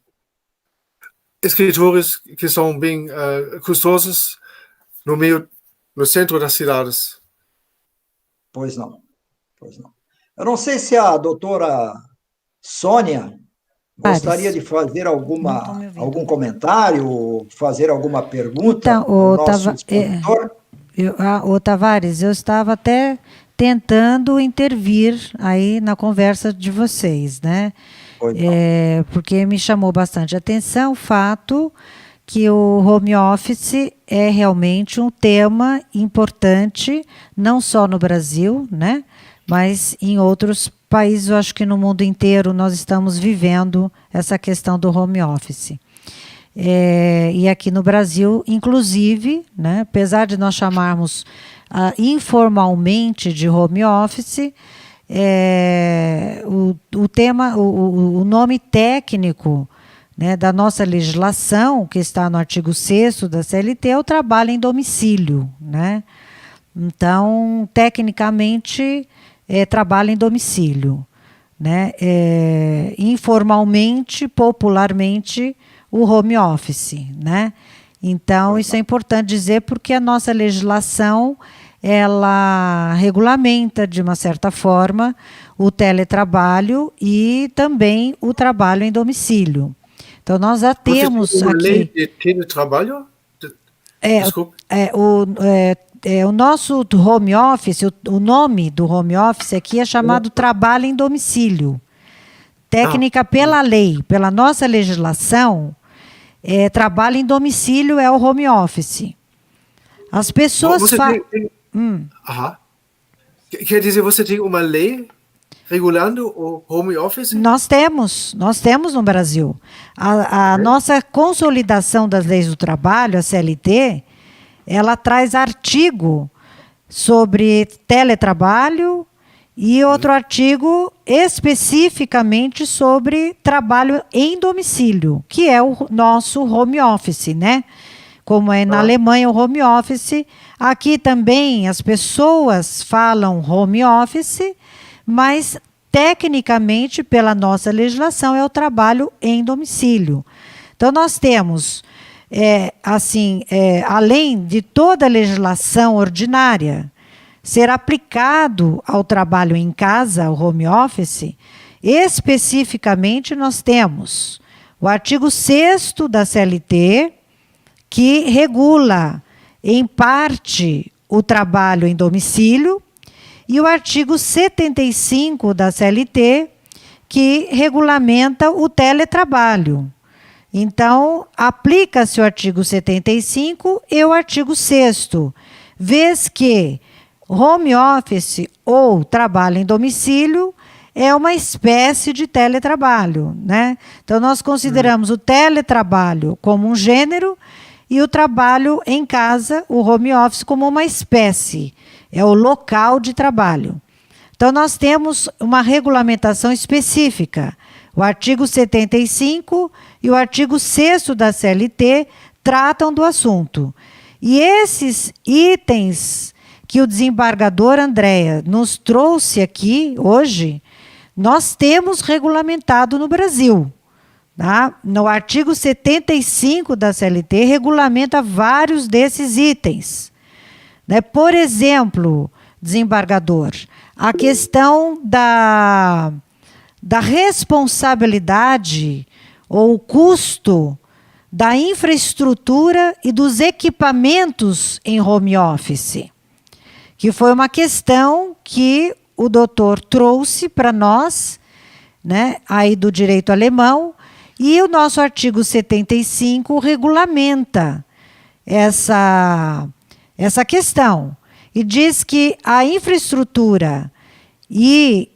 Speaker 4: Escritórios que são bem custosos no centro das cidades.
Speaker 3: Pois não. Eu não sei se a doutora Sônia gostaria de fazer algum comentário, fazer alguma pergunta ao nosso expositor?
Speaker 2: Tavares, eu estava até tentando intervir aí na conversa de vocês, né? Porque me chamou bastante atenção o fato que o home office é realmente um tema importante, não só no Brasil, né? Mas em outros países, eu acho que no mundo inteiro nós estamos vivendo essa questão do home office. E aqui no Brasil, inclusive, né, apesar de nós chamarmos informalmente de home office, o nome técnico, né, da nossa legislação, que está no artigo 6º da CLT, é o trabalho em domicílio, né? Então, tecnicamente, trabalho em domicílio, né? Informalmente, popularmente, o home office, né? Então, isso é importante dizer porque a nossa legislação ela regulamenta, de uma certa forma, o teletrabalho e também o trabalho em domicílio. Então, nós já temos
Speaker 4: uma
Speaker 2: aqui...
Speaker 4: lei de teletrabalho? Desculpa.
Speaker 2: O nosso home office, o nome do home office aqui é chamado trabalho em domicílio. Técnica pela lei, pela nossa legislação, trabalho em domicílio é o home office. As pessoas
Speaker 4: Quer dizer, você tem uma lei regulando o home office?
Speaker 2: Nós temos no Brasil. A nossa consolidação das leis do trabalho, a CLT, ela traz artigo sobre teletrabalho e outro artigo especificamente sobre trabalho em domicílio, que é o nosso home office, né? Como é na Alemanha o home office, aqui também as pessoas falam home office, mas tecnicamente, pela nossa legislação, é o trabalho em domicílio. Então, nós temos, além de toda a legislação ordinária ser aplicado ao trabalho em casa, o home office, especificamente nós temos o artigo 6º da CLT, que regula, em parte, o trabalho em domicílio, e o artigo 75 da CLT, que regulamenta o teletrabalho. Então, aplica-se o artigo 75 e o artigo 6º, vez que home office ou trabalho em domicílio é uma espécie de teletrabalho, né? Então, nós consideramos o teletrabalho como um gênero e o trabalho em casa, o home office, como uma espécie, é o local de trabalho. Então, nós temos uma regulamentação específica. O artigo 75 e o artigo 6º da CLT tratam do assunto. E esses itens que o desembargador Andrea nos trouxe aqui hoje, nós temos regulamentado no Brasil. Tá? No artigo 75 da CLT, regulamenta vários desses itens. Né? Por exemplo, desembargador, a questão da responsabilidade ou custo da infraestrutura e dos equipamentos em home office, que foi uma questão que o doutor trouxe para nós, né, aí do direito alemão, e o nosso artigo 75 regulamenta essa questão e diz que a infraestrutura e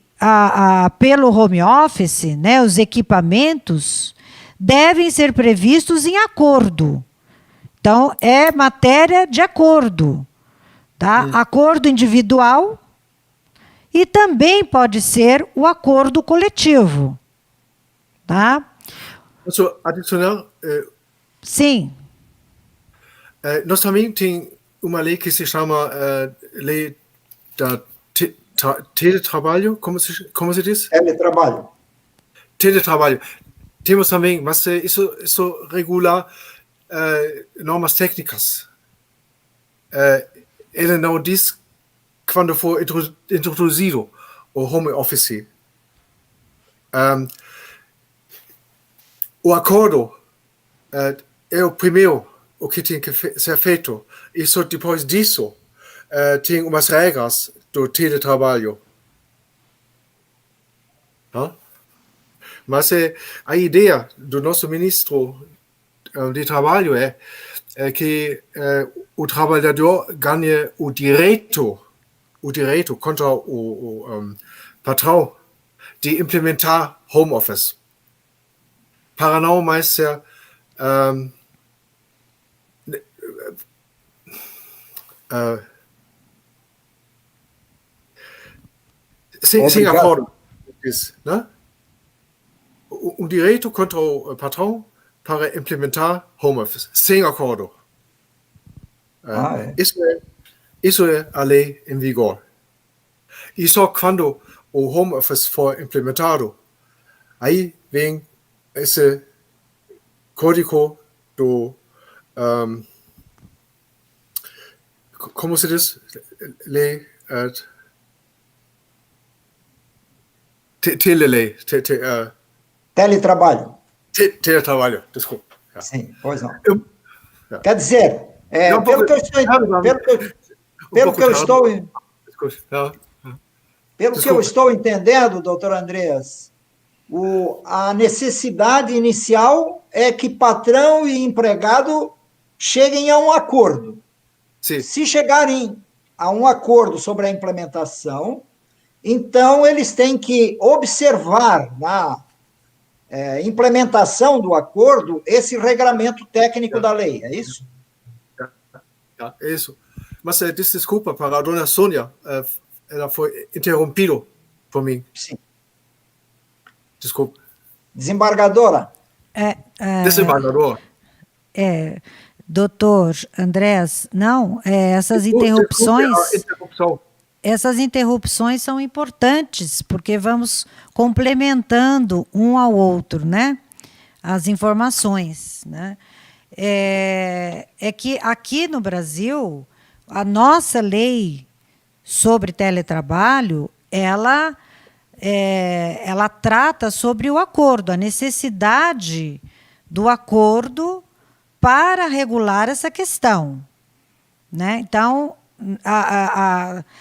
Speaker 2: pelo home office, né, os equipamentos devem ser previstos em acordo. Então, é matéria de acordo. Tá? Acordo individual e também pode ser o acordo coletivo. Tá?
Speaker 4: Posso adicionar?
Speaker 2: Sim.
Speaker 4: Nós também temos uma lei que se chama Lei da Teletrabalho, como se diz?
Speaker 3: Teletrabalho.
Speaker 4: Teletrabalho. Temos também, mas isso regula normas técnicas. Ele não diz quando for introduzido o home office. O acordo é o primeiro o que tem que ser feito. E só depois disso tem umas regras do teletrabalho. Mas a ideia do nosso ministro de trabalho é que o trabalhador ganhe o direito contra o patrão de implementar home office. Para não mais ser sem acordo. Né? Direito contra o patrão para implementar home office, sem acordo. Isso é a lei em vigor. E só quando o home office for implementado, aí vem esse código do como se diz? Lei telelei.
Speaker 3: Teletrabalho.
Speaker 4: Teletrabalho, desculpa.
Speaker 3: Sim, pois não. Quer dizer, pelo que eu estou entendendo, doutor Andreas, a necessidade inicial é que patrão e empregado cheguem a um acordo.
Speaker 4: Sim.
Speaker 3: Se chegarem a um acordo sobre a implementação, então eles têm que observar na implementação do acordo esse regramento técnico da lei, é isso?
Speaker 4: É isso. Mas desculpa para a dona Sônia, ela foi interrompida por mim.
Speaker 3: Sim.
Speaker 4: Desculpa.
Speaker 3: Desembargadora.
Speaker 4: Desembargador.
Speaker 2: Doutor Andrés, não, essas interrupções... Essas interrupções são importantes, porque vamos complementando um ao outro, né? As informações, né? É que aqui no Brasil, a nossa lei sobre teletrabalho, ela trata sobre o acordo, a necessidade do acordo para regular essa questão, né? Então,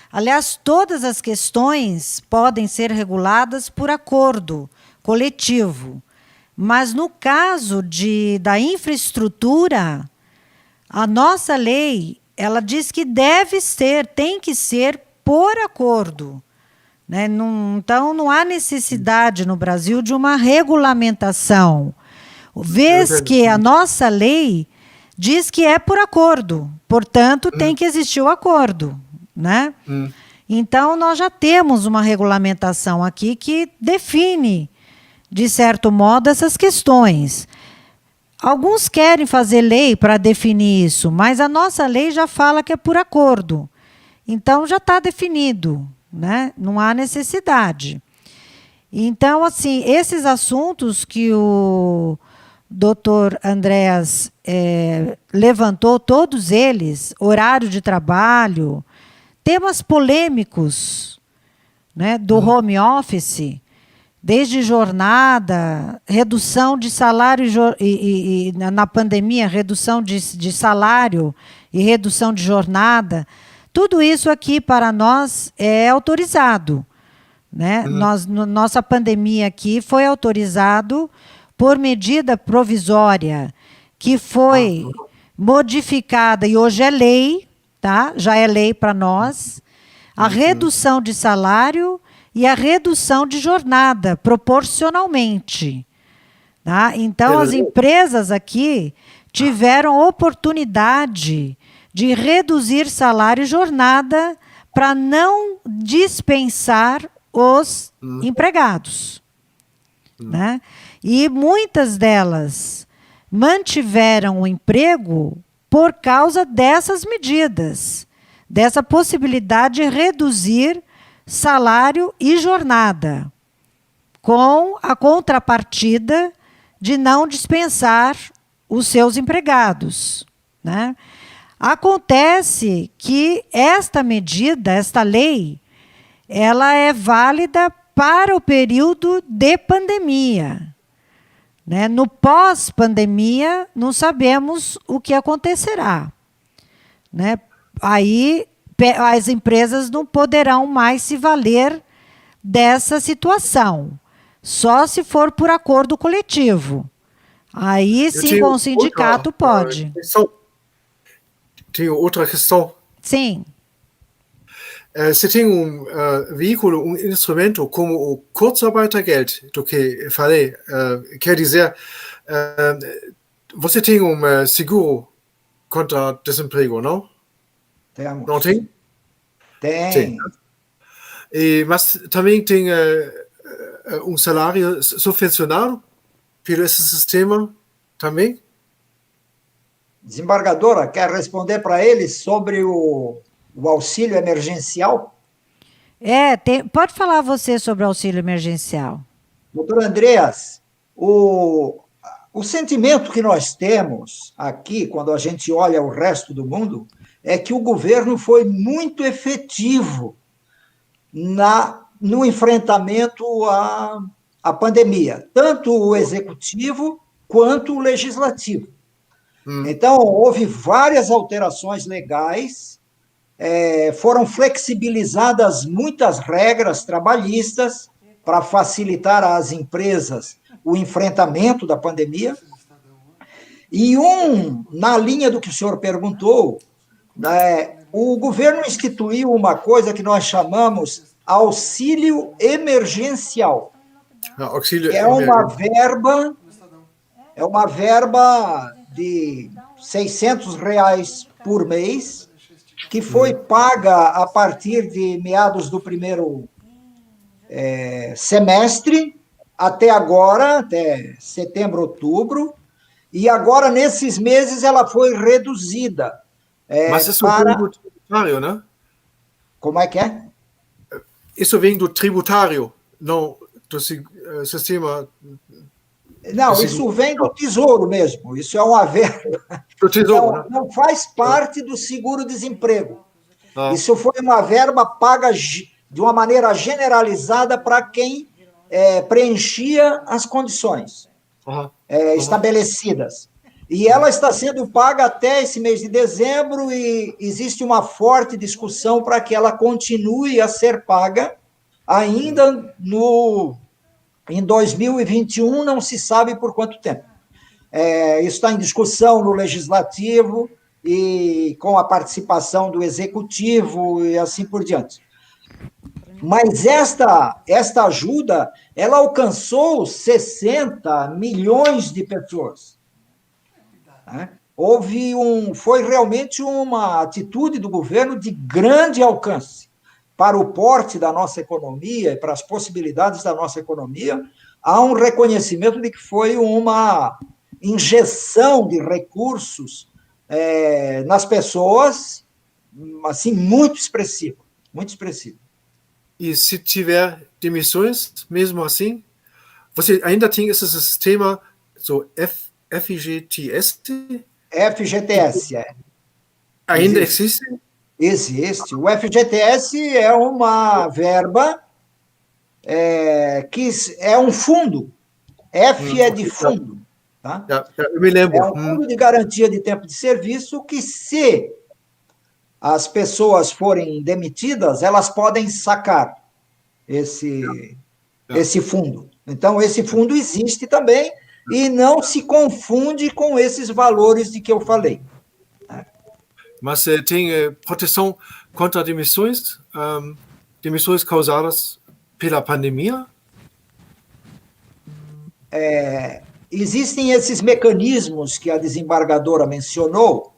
Speaker 2: aliás, todas as questões podem ser reguladas por acordo coletivo, mas no caso da infraestrutura, a nossa lei, ela diz que tem que ser por acordo, né? Então, não há necessidade no Brasil de uma regulamentação, vez que a nossa lei diz que é por acordo, portanto, tem que existir o acordo, né? Então, nós já temos uma regulamentação aqui que define, de certo modo, essas questões. Alguns querem fazer lei para definir isso, mas a nossa lei já fala que é por acordo. Então, já está definido, né? Não há necessidade. Então, assim, esses assuntos que o doutor Andreas levantou, todos eles, horário de trabalho, temas polêmicos, né, do home office, desde jornada, redução de salário e na pandemia, redução de salário e redução de jornada, tudo isso aqui para nós é autorizado, né? Nossa pandemia aqui foi autorizado por medida provisória, que foi modificada e hoje é lei, tá? Já é lei para nós, a redução de salário e a redução de jornada, proporcionalmente. Tá? Então, as empresas aqui tiveram oportunidade de reduzir salário e jornada para não dispensar os empregados. Né? E muitas delas mantiveram o emprego por causa dessas medidas, dessa possibilidade de reduzir salário e jornada, com a contrapartida de não dispensar os seus empregados. Né? Acontece que esta medida, esta lei, ela é válida para o período de pandemia. Né? No pós-pandemia, não sabemos o que acontecerá. Né? Aí as empresas não poderão mais se valer dessa situação, só se for por acordo coletivo. Aí sim, com o sindicato pode.
Speaker 4: Tem outra questão.
Speaker 2: Sim.
Speaker 4: Você tem veículo, instrumento como o Kurzarbeitergeld, do que falei, quer dizer, você tem seguro contra desemprego, não?
Speaker 3: Temos.
Speaker 4: Não tem?
Speaker 3: Tem.
Speaker 4: Mas também tem salário subvencionado pelo esse sistema também?
Speaker 3: Desembargadora, quer responder para ele sobre o auxílio emergencial?
Speaker 2: Pode falar você sobre o auxílio emergencial.
Speaker 3: Doutor Andreas, o sentimento que nós temos aqui, quando a gente olha o resto do mundo, é que o governo foi muito efetivo no enfrentamento à pandemia, tanto o executivo quanto o legislativo. Então, houve várias alterações legais, foram flexibilizadas muitas regras trabalhistas para facilitar às empresas o enfrentamento da pandemia. E na linha do que o senhor perguntou, o governo instituiu uma coisa que nós chamamos auxílio emergencial, que é uma verba de R$600 por mês, que foi paga a partir de meados do primeiro semestre, até agora, até setembro, outubro, e agora, nesses meses, ela foi reduzida.
Speaker 4: Mas isso vem do tributário, né?
Speaker 3: Como é que é?
Speaker 4: Isso vem do tributário, não do sistema...
Speaker 3: Não, isso vem do Tesouro mesmo, isso é uma verba.
Speaker 4: Do Tesouro,
Speaker 3: não faz parte do seguro-desemprego. Isso foi uma verba paga de uma maneira generalizada para quem preenchia as condições estabelecidas. E ela está sendo paga até esse mês de dezembro e existe uma forte discussão para que ela continue a ser paga ainda em 2021, não se sabe por quanto tempo. Isso está em discussão no Legislativo e com a participação do Executivo e assim por diante. Mas esta ajuda, ela alcançou 60 milhões de pessoas. Né? Foi realmente uma atitude do governo de grande alcance para o porte da nossa economia e para as possibilidades da nossa economia. Há um reconhecimento de que foi uma injeção de recursos nas pessoas, assim, muito expressiva, muito expressiva.
Speaker 4: E se tiver demissões, mesmo assim, você ainda tem esse sistema, FGTS?
Speaker 3: FGTS,
Speaker 4: Ainda existe?
Speaker 3: Existe. O FGTS é uma verba que é um fundo. F é de fundo. Tá?
Speaker 4: Eu me lembro.
Speaker 3: É um fundo de garantia de tempo de serviço que, se as pessoas forem demitidas, elas podem sacar esse fundo. Então, esse fundo existe também e não se confunde com esses valores de que eu falei.
Speaker 4: Mas tem proteção contra demissões causadas pela pandemia?
Speaker 3: Existem esses mecanismos que a desembargadora mencionou,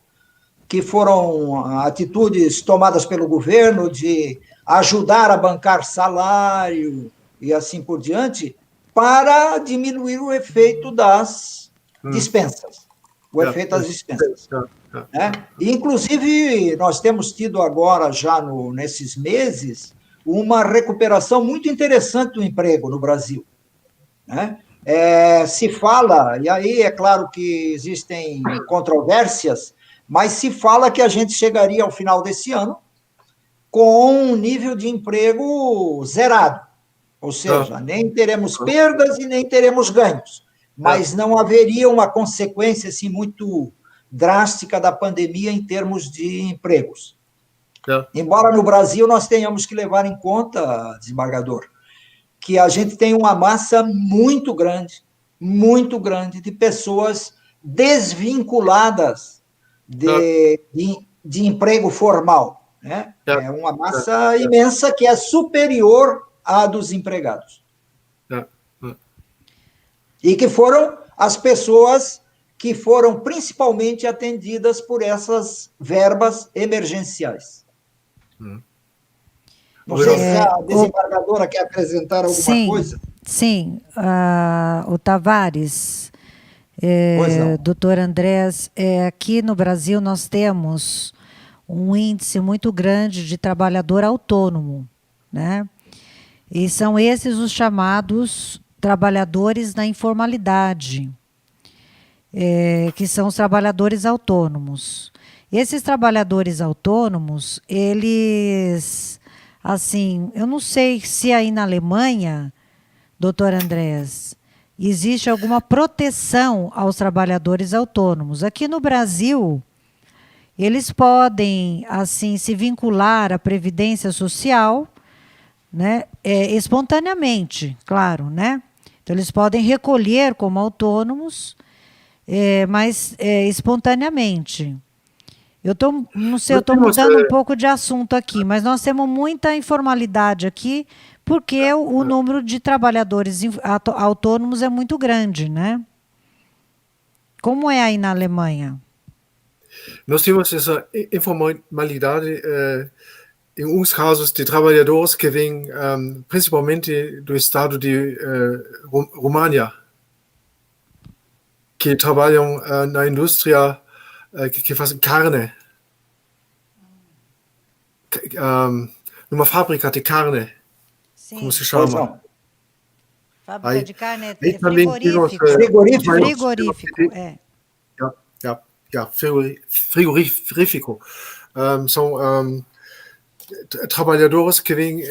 Speaker 3: que foram atitudes tomadas pelo governo de ajudar a bancar salário e assim por diante, para diminuir o efeito das dispensas. O efeito das dispensas. Né? Inclusive, nós temos tido agora, já nesses meses, uma recuperação muito interessante do emprego no Brasil. Né? Se fala, e aí é claro que existem controvérsias, mas se fala que a gente chegaria ao final desse ano com um nível de emprego zerado. Ou seja, nem teremos perdas e nem teremos ganhos. Mas não haveria uma consequência assim, muito drástica da pandemia em termos de empregos. Embora no Brasil nós tenhamos que levar em conta, desembargador, que a gente tem uma massa muito grande de pessoas desvinculadas de emprego formal. Né? É uma massa imensa que é superior à dos empregados. E que foram as pessoas que foram principalmente atendidas por essas verbas emergenciais. Não sei se a desembargadora quer apresentar alguma coisa.
Speaker 2: Sim, o Tavares, doutor Andrés, aqui no Brasil nós temos um índice muito grande de trabalhador autônomo, né? E são esses os chamados trabalhadores na informalidade, que são os trabalhadores autônomos. Esses trabalhadores autônomos, eles, assim, eu não sei se aí na Alemanha, doutor Andrés, existe alguma proteção aos trabalhadores autônomos. Aqui no Brasil, eles podem, assim, se vincular à Previdência Social, né, espontaneamente, claro, né? Então, eles podem recolher como autônomos, mas espontaneamente. Não sei, eu estou mudando um pouco de assunto aqui, mas nós temos muita informalidade aqui, porque o número de trabalhadores autônomos é muito grande, né? Como é aí na Alemanha?
Speaker 4: Nós temos essa informalidade em alguns casos de trabalhadores que vêm principalmente do estado de România, que trabalham na indústria que fazem carne, numa fábrica de carne,
Speaker 2: Sim.
Speaker 4: como se chama?
Speaker 2: Fábrica de carne é
Speaker 4: frigorífico. São trabalhadores que vêm.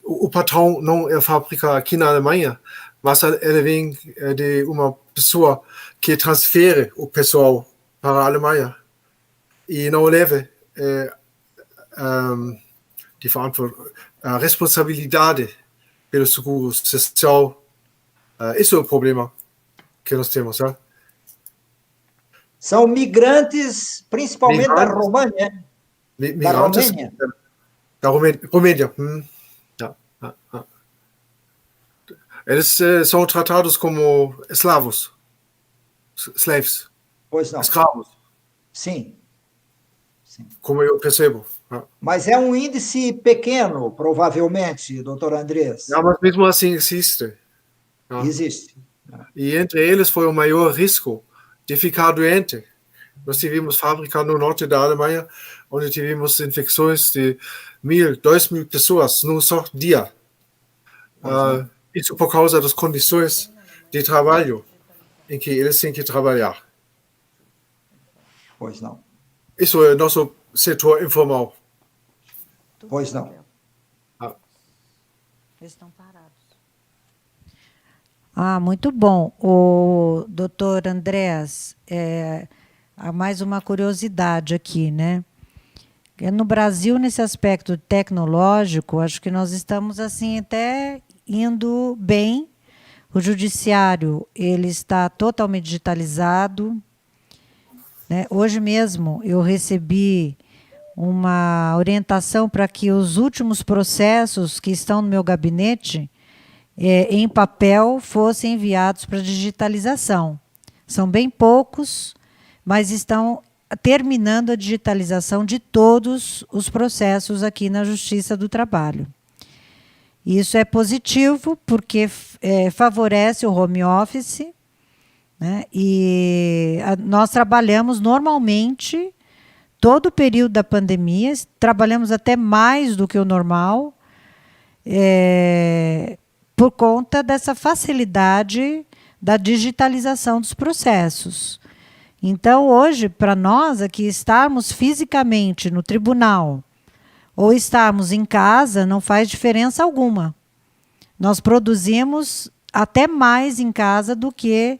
Speaker 4: O patrão não é fábrica aqui na Alemanha, mas ele vem de uma pessoa que transfere o pessoal para a Alemanha e não leva a responsabilidade pelo seguro social. Esse é o problema que nós temos.
Speaker 3: São migrantes, principalmente da România. Da Romênia.
Speaker 4: Da Rumänien. Ja, ja, ja. Eles são tratados como escravos. Slaves.
Speaker 3: Pois não.
Speaker 4: Escravos,
Speaker 3: Sim.
Speaker 4: como eu percebo. Ja.
Speaker 3: Mas é um índice pequeno, provavelmente, doutor Andrés.
Speaker 4: Ja, mas mesmo assim existe. Ja.
Speaker 3: Existe.
Speaker 4: E entre eles foi o maior risco de ficar doente. Nós tivemos fábrica no norte da Alemanha, onde tivemos infecções de 1.000, 2.000 pessoas num só dia. Isso por causa das condições de trabalho em que eles têm que trabalhar.
Speaker 3: Pois não.
Speaker 4: Isso é nosso setor informal.
Speaker 3: Pois não.
Speaker 2: Eles estão parados. Muito bom. O doutor Andrés, há mais uma curiosidade aqui, né? No Brasil, nesse aspecto tecnológico, acho que nós estamos assim até indo bem. O judiciário ele está totalmente digitalizado, né? Hoje mesmo eu recebi uma orientação para que os últimos processos que estão no meu gabinete em papel fossem enviados para digitalização. São bem poucos, mas estão terminando a digitalização de todos os processos aqui na Justiça do Trabalho. Isso é positivo porque favorece o home office, né? E nós trabalhamos normalmente todo o período da pandemia, trabalhamos até mais do que o normal, por conta dessa facilidade da digitalização dos processos. Então, hoje, para nós aqui estarmos fisicamente no tribunal ou estarmos em casa, não faz diferença alguma. Nós produzimos até mais em casa do que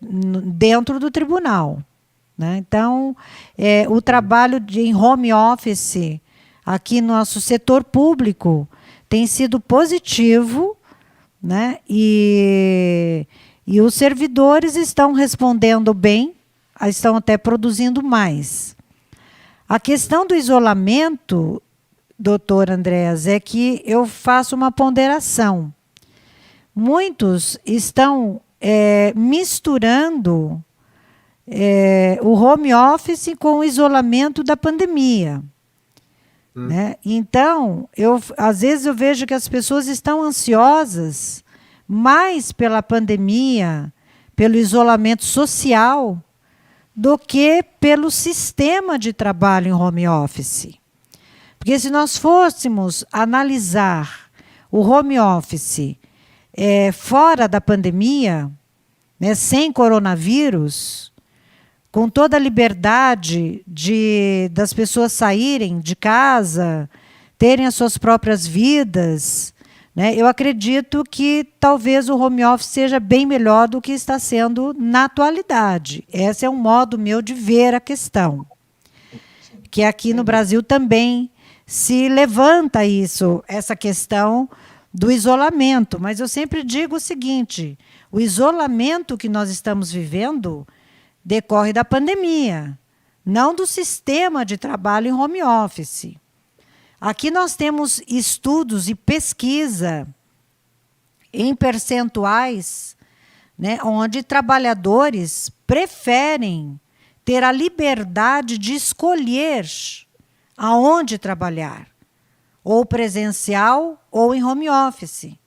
Speaker 2: dentro do tribunal, né? Então, o trabalho em home office aqui no nosso setor público tem sido positivo, né? E os servidores estão respondendo bem, estão até produzindo mais. A questão do isolamento, doutor Andrés, é que eu faço uma ponderação. Muitos estão misturando o home office com o isolamento da pandemia. Né? Então, às vezes eu vejo que as pessoas estão ansiosas mais pela pandemia, pelo isolamento social, do que pelo sistema de trabalho em home office. Porque se nós fôssemos analisar o home office fora da pandemia, né, sem coronavírus, com toda a liberdade das pessoas saírem de casa, terem as suas próprias vidas, né, eu acredito que talvez o home office seja bem melhor do que está sendo na atualidade. Esse é um modo meu de ver a questão. Que aqui no Brasil também se levanta essa questão do isolamento. Mas eu sempre digo o seguinte, o isolamento que nós estamos vivendo decorre da pandemia, não do sistema de trabalho em home office. Aqui nós temos estudos e pesquisa em percentuais, né, onde trabalhadores preferem ter a liberdade de escolher aonde trabalhar, ou presencial ou em home office.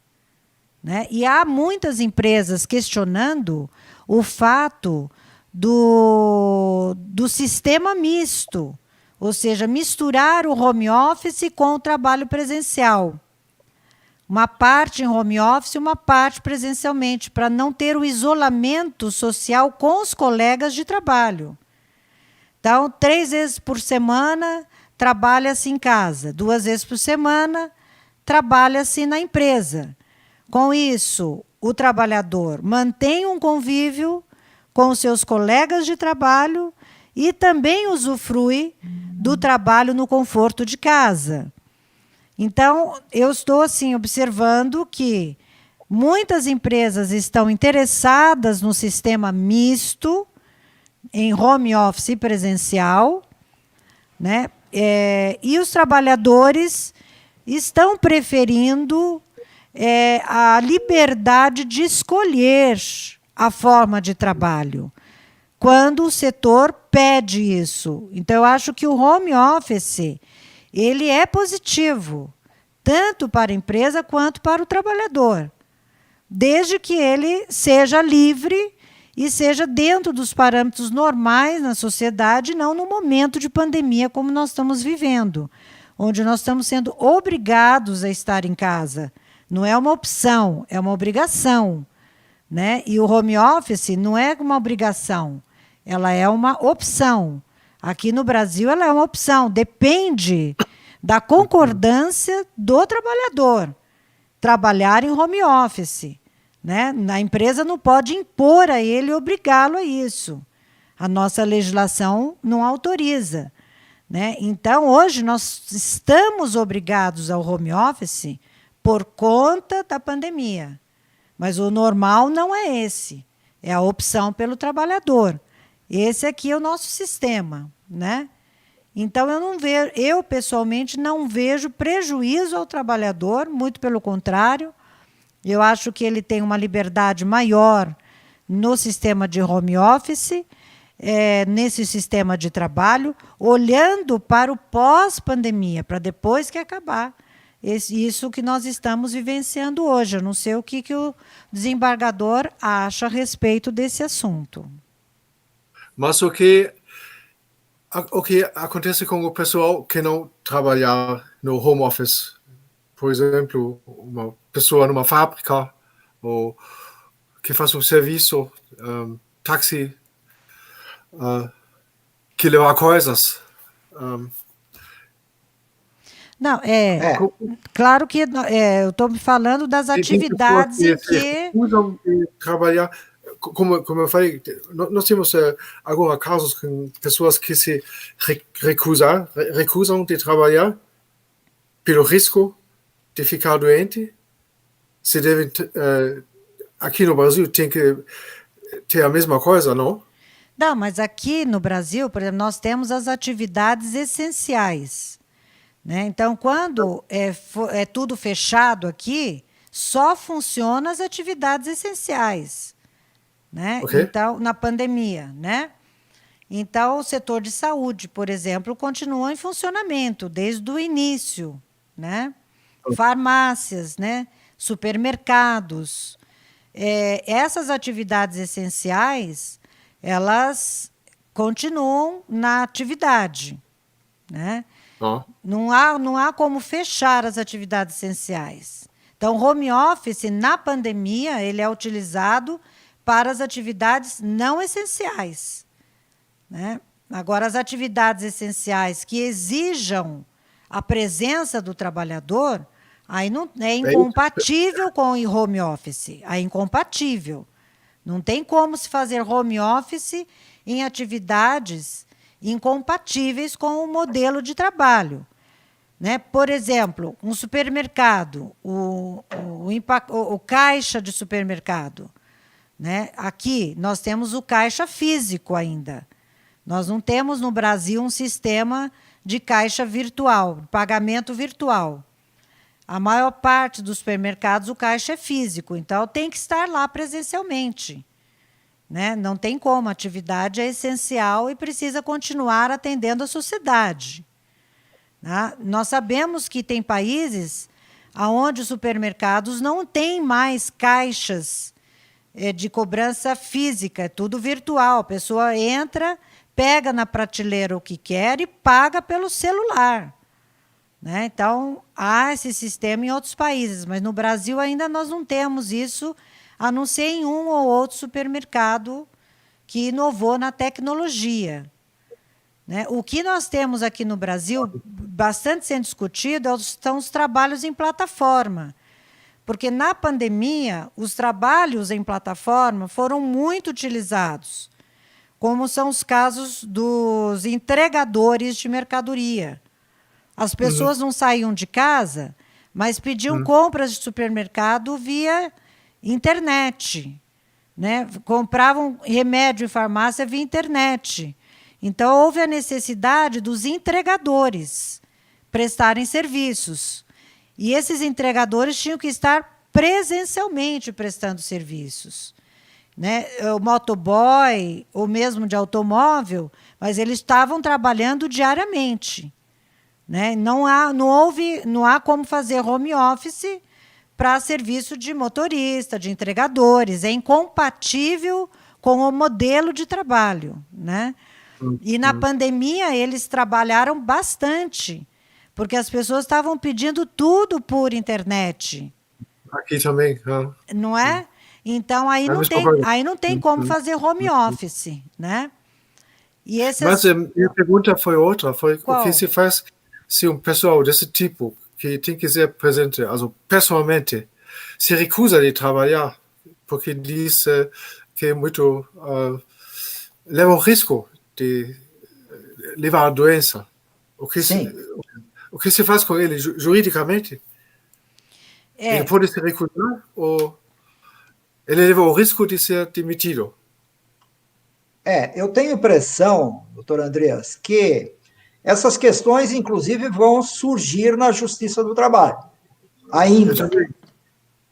Speaker 2: Né? E há muitas empresas questionando o fato do sistema misto, ou seja, misturar o home office com o trabalho presencial. Uma parte em home office e uma parte presencialmente, para não ter o isolamento social com os colegas de trabalho. Então, 3 vezes por semana, trabalha-se em casa. 2 vezes por semana, trabalha-se na empresa. Com isso, o trabalhador mantém um convívio com os seus colegas de trabalho e também usufrui do trabalho no conforto de casa. Então, eu estou assim observando que muitas empresas estão interessadas no sistema misto, em home office e presencial, né? E os trabalhadores estão preferindo a liberdade de escolher a forma de trabalho, quando o setor pede isso. Então, eu acho que o home office ele é positivo, tanto para a empresa quanto para o trabalhador, desde que ele seja livre e seja dentro dos parâmetros normais na sociedade, não no momento de pandemia como nós estamos vivendo, onde nós estamos sendo obrigados a estar em casa. Não é uma opção, é uma obrigação, né? E o home office não é uma obrigação, ela é uma opção. Aqui no Brasil ela é uma opção, depende da concordância do trabalhador trabalhar em home office, né? A empresa não pode impor a ele e obrigá-lo a isso. A nossa legislação não autoriza, né? Então, hoje, nós estamos obrigados ao home office por conta da pandemia. Mas o normal não é esse. É a opção pelo trabalhador. Esse aqui é o nosso sistema, né? Então, eu pessoalmente não vejo prejuízo ao trabalhador, muito pelo contrário. Eu acho que ele tem uma liberdade maior no sistema de home office, nesse sistema de trabalho, olhando para o pós-pandemia, para depois que acabar. Isso que nós estamos vivenciando hoje. Eu não sei o que o desembargador acha a respeito desse assunto.
Speaker 4: Mas o que acontece com o pessoal que não trabalha no home office? Por exemplo, uma pessoa numa fábrica ou que faz um serviço, táxi, que leva coisas.
Speaker 2: Não, claro que eu estou me falando das atividades em que
Speaker 4: usam trabalhar. Como eu falei, nós temos alguns casos com pessoas que se recusam de trabalhar pelo risco de ficar doente. Se devem, aqui no Brasil tem que ter a mesma coisa, não?
Speaker 2: Não, mas aqui no Brasil, por exemplo, nós temos as atividades essenciais, né? Então, quando é tudo fechado aqui, só funcionam as atividades essenciais, né?
Speaker 4: Okay.
Speaker 2: Então, na pandemia, né? Então, o setor de saúde, por exemplo, continua em funcionamento desde o início, né? Farmácias, né? Supermercados. Essas atividades essenciais, elas continuam na atividade, né? Não há como fechar as atividades essenciais. Então, o home office, na pandemia, ele é utilizado para as atividades não essenciais, né? Agora, as atividades essenciais que exijam a presença do trabalhador, aí não é incompatível com o home office. É incompatível. Não tem como se fazer home office em atividades incompatíveis com o modelo de trabalho, né? Por exemplo, um supermercado, o caixa de supermercado, né? Aqui nós temos o caixa físico ainda. Nós não temos no Brasil um sistema de caixa virtual, pagamento virtual. A maior parte dos supermercados, o caixa é físico, então tem que estar lá presencialmente, né? Não tem como, a atividade é essencial e precisa continuar atendendo a sociedade, né? Nós sabemos que tem países onde os supermercados não têm mais caixas de cobrança física, é tudo virtual. A pessoa entra, pega na prateleira o que quer e paga pelo celular, né? Então, há esse sistema em outros países, mas no Brasil ainda nós não temos isso, a não ser em um ou outro supermercado que inovou na tecnologia, né? O que nós temos aqui no Brasil, bastante sendo discutido, são os trabalhos em plataforma. Porque, na pandemia, os trabalhos em plataforma foram muito utilizados, como são os casos dos entregadores de mercadoria. As pessoas não saíam de casa, mas pediam compras de supermercado via internet, né? Compravam remédio em farmácia via internet. Então, houve a necessidade dos entregadores prestarem serviços. E esses entregadores tinham que estar presencialmente prestando serviços. Né? O motoboy, ou mesmo de automóvel, mas eles estavam trabalhando diariamente. Né? Não há como fazer home office para serviço de motorista, de entregadores. É incompatível com o modelo de trabalho. Né? E na pandemia eles trabalharam bastante, porque as pessoas estavam pedindo tudo por internet.
Speaker 4: Aqui também.
Speaker 2: Não é? Então, aí não tem como fazer home office. Né? E
Speaker 4: Mas minha pergunta foi outra. Foi
Speaker 2: Qual?
Speaker 4: o que se faz se pessoal desse tipo, que tem que ser presente, also pessoalmente, se recusa de trabalhar, porque diz que é muito... leva o risco de levar a doença. O que se faz com ele juridicamente? Ele pode se recusar ou ele leva o risco de ser demitido?
Speaker 3: Eu tenho impressão, doutor Andreas, que essas questões, inclusive, vão surgir na Justiça do Trabalho, ainda.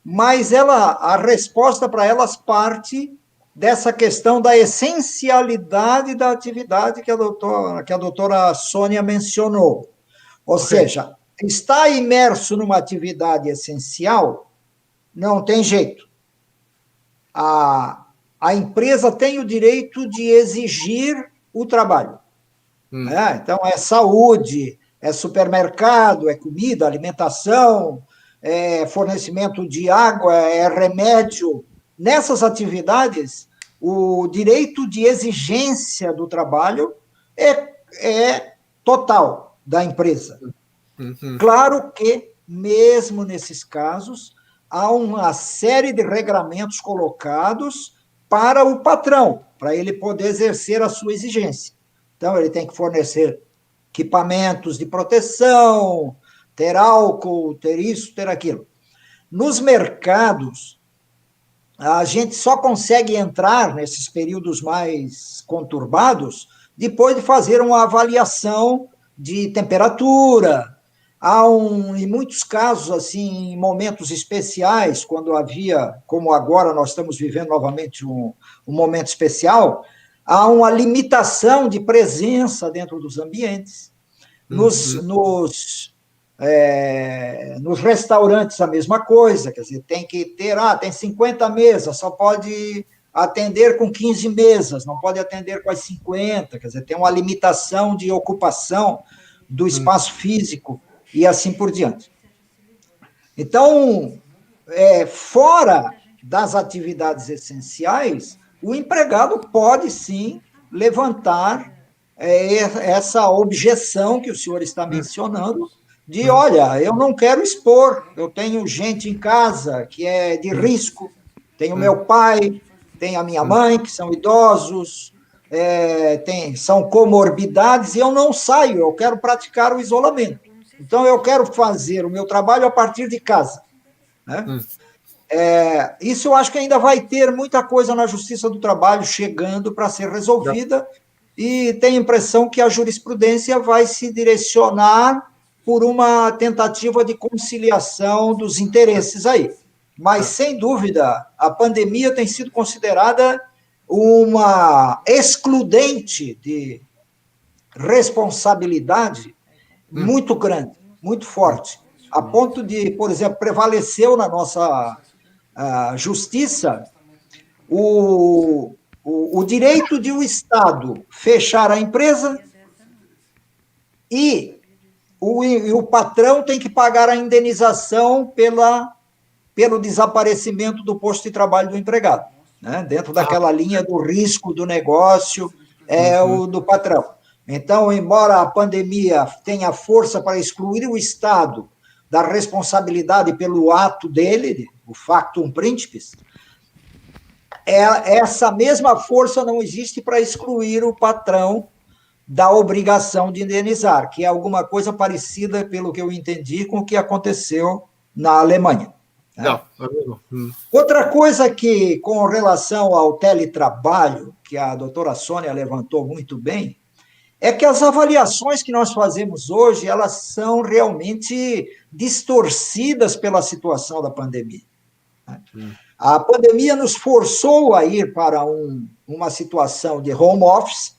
Speaker 3: Mas a resposta para elas parte dessa questão da essencialidade da atividade que a doutora Sônia mencionou. Ou seja, está imerso numa atividade essencial, não tem jeito. A empresa tem o direito de exigir o trabalho. Então, é saúde, é supermercado, é comida, alimentação, é fornecimento de água, é remédio. Nessas atividades, o direito de exigência do trabalho é total da empresa. Claro que, mesmo nesses casos, há uma série de regramentos colocados para o patrão, para ele poder exercer a sua exigência. Então, ele tem que fornecer equipamentos de proteção, ter álcool, ter isso, ter aquilo. Nos mercados, a gente só consegue entrar nesses períodos mais conturbados depois de fazer uma avaliação de temperatura. Em muitos casos, assim, em momentos especiais, quando havia, como agora nós estamos vivendo novamente um momento especial, há uma limitação de presença dentro dos ambientes. Nos restaurantes, a mesma coisa, quer dizer, tem que ter, tem 50 mesas, só pode atender com 15 mesas, não pode atender com as 50, quer dizer, tem uma limitação de ocupação do espaço físico e assim por diante. Então, fora das atividades essenciais, o empregado pode, sim, levantar essa objeção que o senhor está mencionando, de, olha, eu não quero expor, eu tenho gente em casa que é de risco, tenho meu pai, tenho a minha mãe, que são idosos, são comorbidades, e eu não saio, eu quero praticar o isolamento. Então, eu quero fazer o meu trabalho a partir de casa. Né? Isso eu acho que ainda vai ter muita coisa na Justiça do Trabalho chegando para ser resolvida, e tenho a impressão que a jurisprudência vai se direcionar por uma tentativa de conciliação dos interesses aí. Mas, sem dúvida, a pandemia tem sido considerada uma excludente de responsabilidade muito grande, muito forte, a ponto de, por exemplo, prevaleceu na nossa justiça o direito de o Estado fechar a empresa e o patrão tem que pagar a indenização pelo desaparecimento do posto de trabalho do empregado, né? Dentro daquela linha do risco do negócio, o do patrão. Então, embora a pandemia tenha força para excluir o Estado da responsabilidade pelo ato dele, o factum principis, essa mesma força não existe para excluir o patrão da obrigação de indenizar, que é alguma coisa parecida, pelo que eu entendi, com o que aconteceu na Alemanha. Né? Outra coisa que, com relação ao teletrabalho, que a doutora Sônia levantou muito bem, é que as avaliações que nós fazemos hoje, elas são realmente distorcidas pela situação da pandemia. A pandemia nos forçou a ir para uma situação de home office,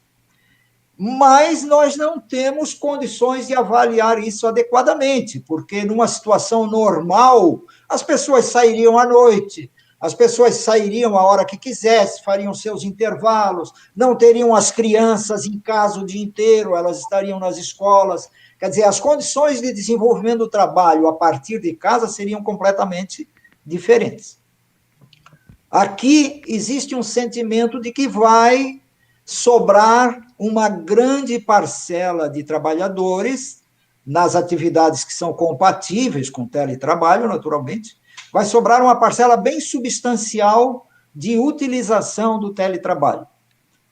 Speaker 3: mas nós não temos condições de avaliar isso adequadamente, porque numa situação normal, as pessoas sairiam à noite, as pessoas sairiam a hora que quisessem, fariam seus intervalos, não teriam as crianças em casa o dia inteiro, elas estariam nas escolas. Quer dizer, as condições de desenvolvimento do trabalho a partir de casa seriam completamente diferentes. Aqui existe um sentimento de que vai sobrar uma grande parcela de trabalhadores nas atividades que são compatíveis com o teletrabalho, naturalmente, vai sobrar uma parcela bem substancial de utilização do teletrabalho.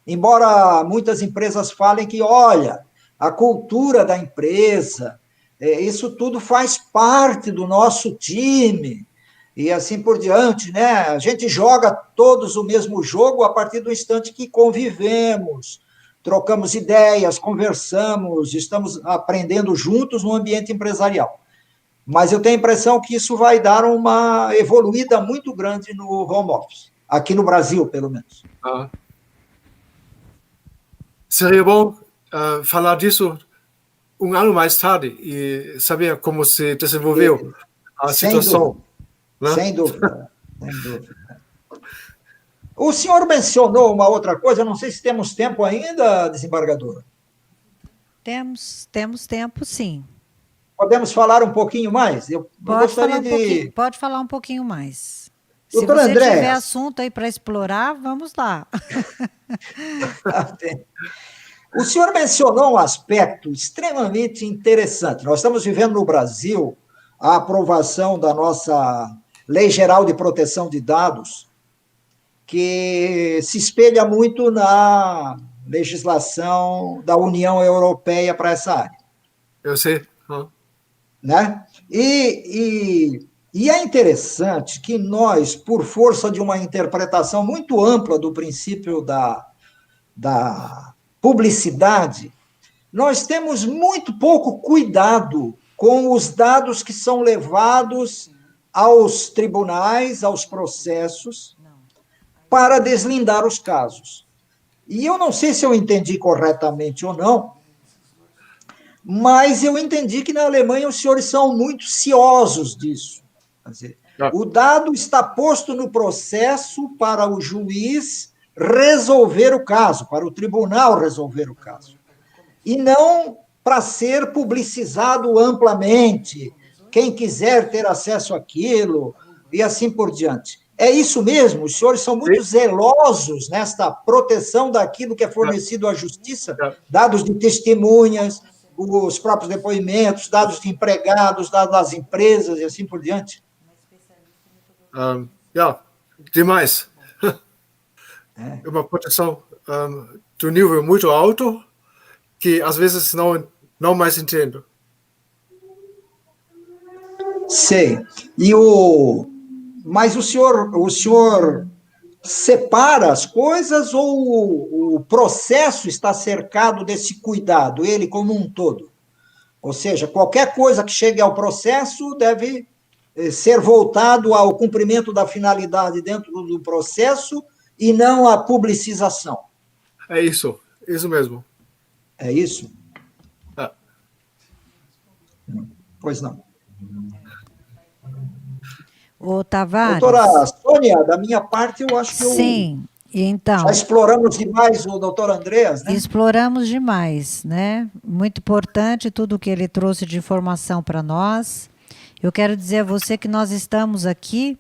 Speaker 3: Embora muitas empresas falem que, olha, a cultura da empresa, isso tudo faz parte do nosso time, e assim por diante, né? A gente joga todos o mesmo jogo a partir do instante que convivemos, trocamos ideias, conversamos, estamos aprendendo juntos no ambiente empresarial. Mas eu tenho a impressão que isso vai dar uma evoluída muito grande no home office, aqui no Brasil, pelo menos.
Speaker 4: Seria bom falar disso ano mais tarde e saber como se desenvolveu a situação.
Speaker 3: Sem dúvida, sem dúvida. O senhor mencionou uma outra coisa, não sei se temos tempo ainda, desembargadora.
Speaker 2: Temos tempo, sim.
Speaker 3: Podemos falar um pouquinho mais?
Speaker 2: Pode falar um pouquinho mais.
Speaker 3: Doutor
Speaker 2: Se você
Speaker 3: André,
Speaker 2: tiver assunto aí para explorar, vamos lá.
Speaker 3: O senhor mencionou um aspecto extremamente interessante. Nós estamos vivendo no Brasil a aprovação da nossa Lei Geral de Proteção de Dados, que se espelha muito na legislação da União Europeia para essa área.
Speaker 4: Eu sei.
Speaker 3: Né? E é interessante que nós, por força de uma interpretação muito ampla do princípio da publicidade, nós temos muito pouco cuidado com os dados que são levados aos tribunais, aos processos, para deslindar os casos. E eu não sei se eu entendi corretamente ou não, mas eu entendi que na Alemanha os senhores são muito ciosos disso. Quer dizer, o dado está posto no processo para o juiz resolver o caso, para o tribunal resolver o caso, e não para ser publicizado amplamente, quem quiser ter acesso àquilo, e assim por diante. É isso mesmo? Os senhores são muito zelosos nesta proteção daquilo que é fornecido à justiça? Dados de testemunhas, os próprios depoimentos, dados de empregados, dados das empresas e assim por diante?
Speaker 4: Demais. É uma proteção de um nível muito alto que às vezes não mais entendo.
Speaker 3: Sei. Mas o senhor separa as coisas ou o processo está cercado desse cuidado, ele como um todo? Ou seja, qualquer coisa que chegue ao processo deve ser voltado ao cumprimento da finalidade dentro do processo e não à publicização.
Speaker 4: É isso mesmo.
Speaker 3: É isso? Pois não.
Speaker 2: Ô, Tavares.
Speaker 3: Doutora Sônia, da minha parte, eu acho que
Speaker 2: sim, então,
Speaker 3: já exploramos demais o doutor Andreas, né?
Speaker 2: Exploramos demais, né? Muito importante tudo o que ele trouxe de informação para nós. Eu quero dizer a você que nós estamos aqui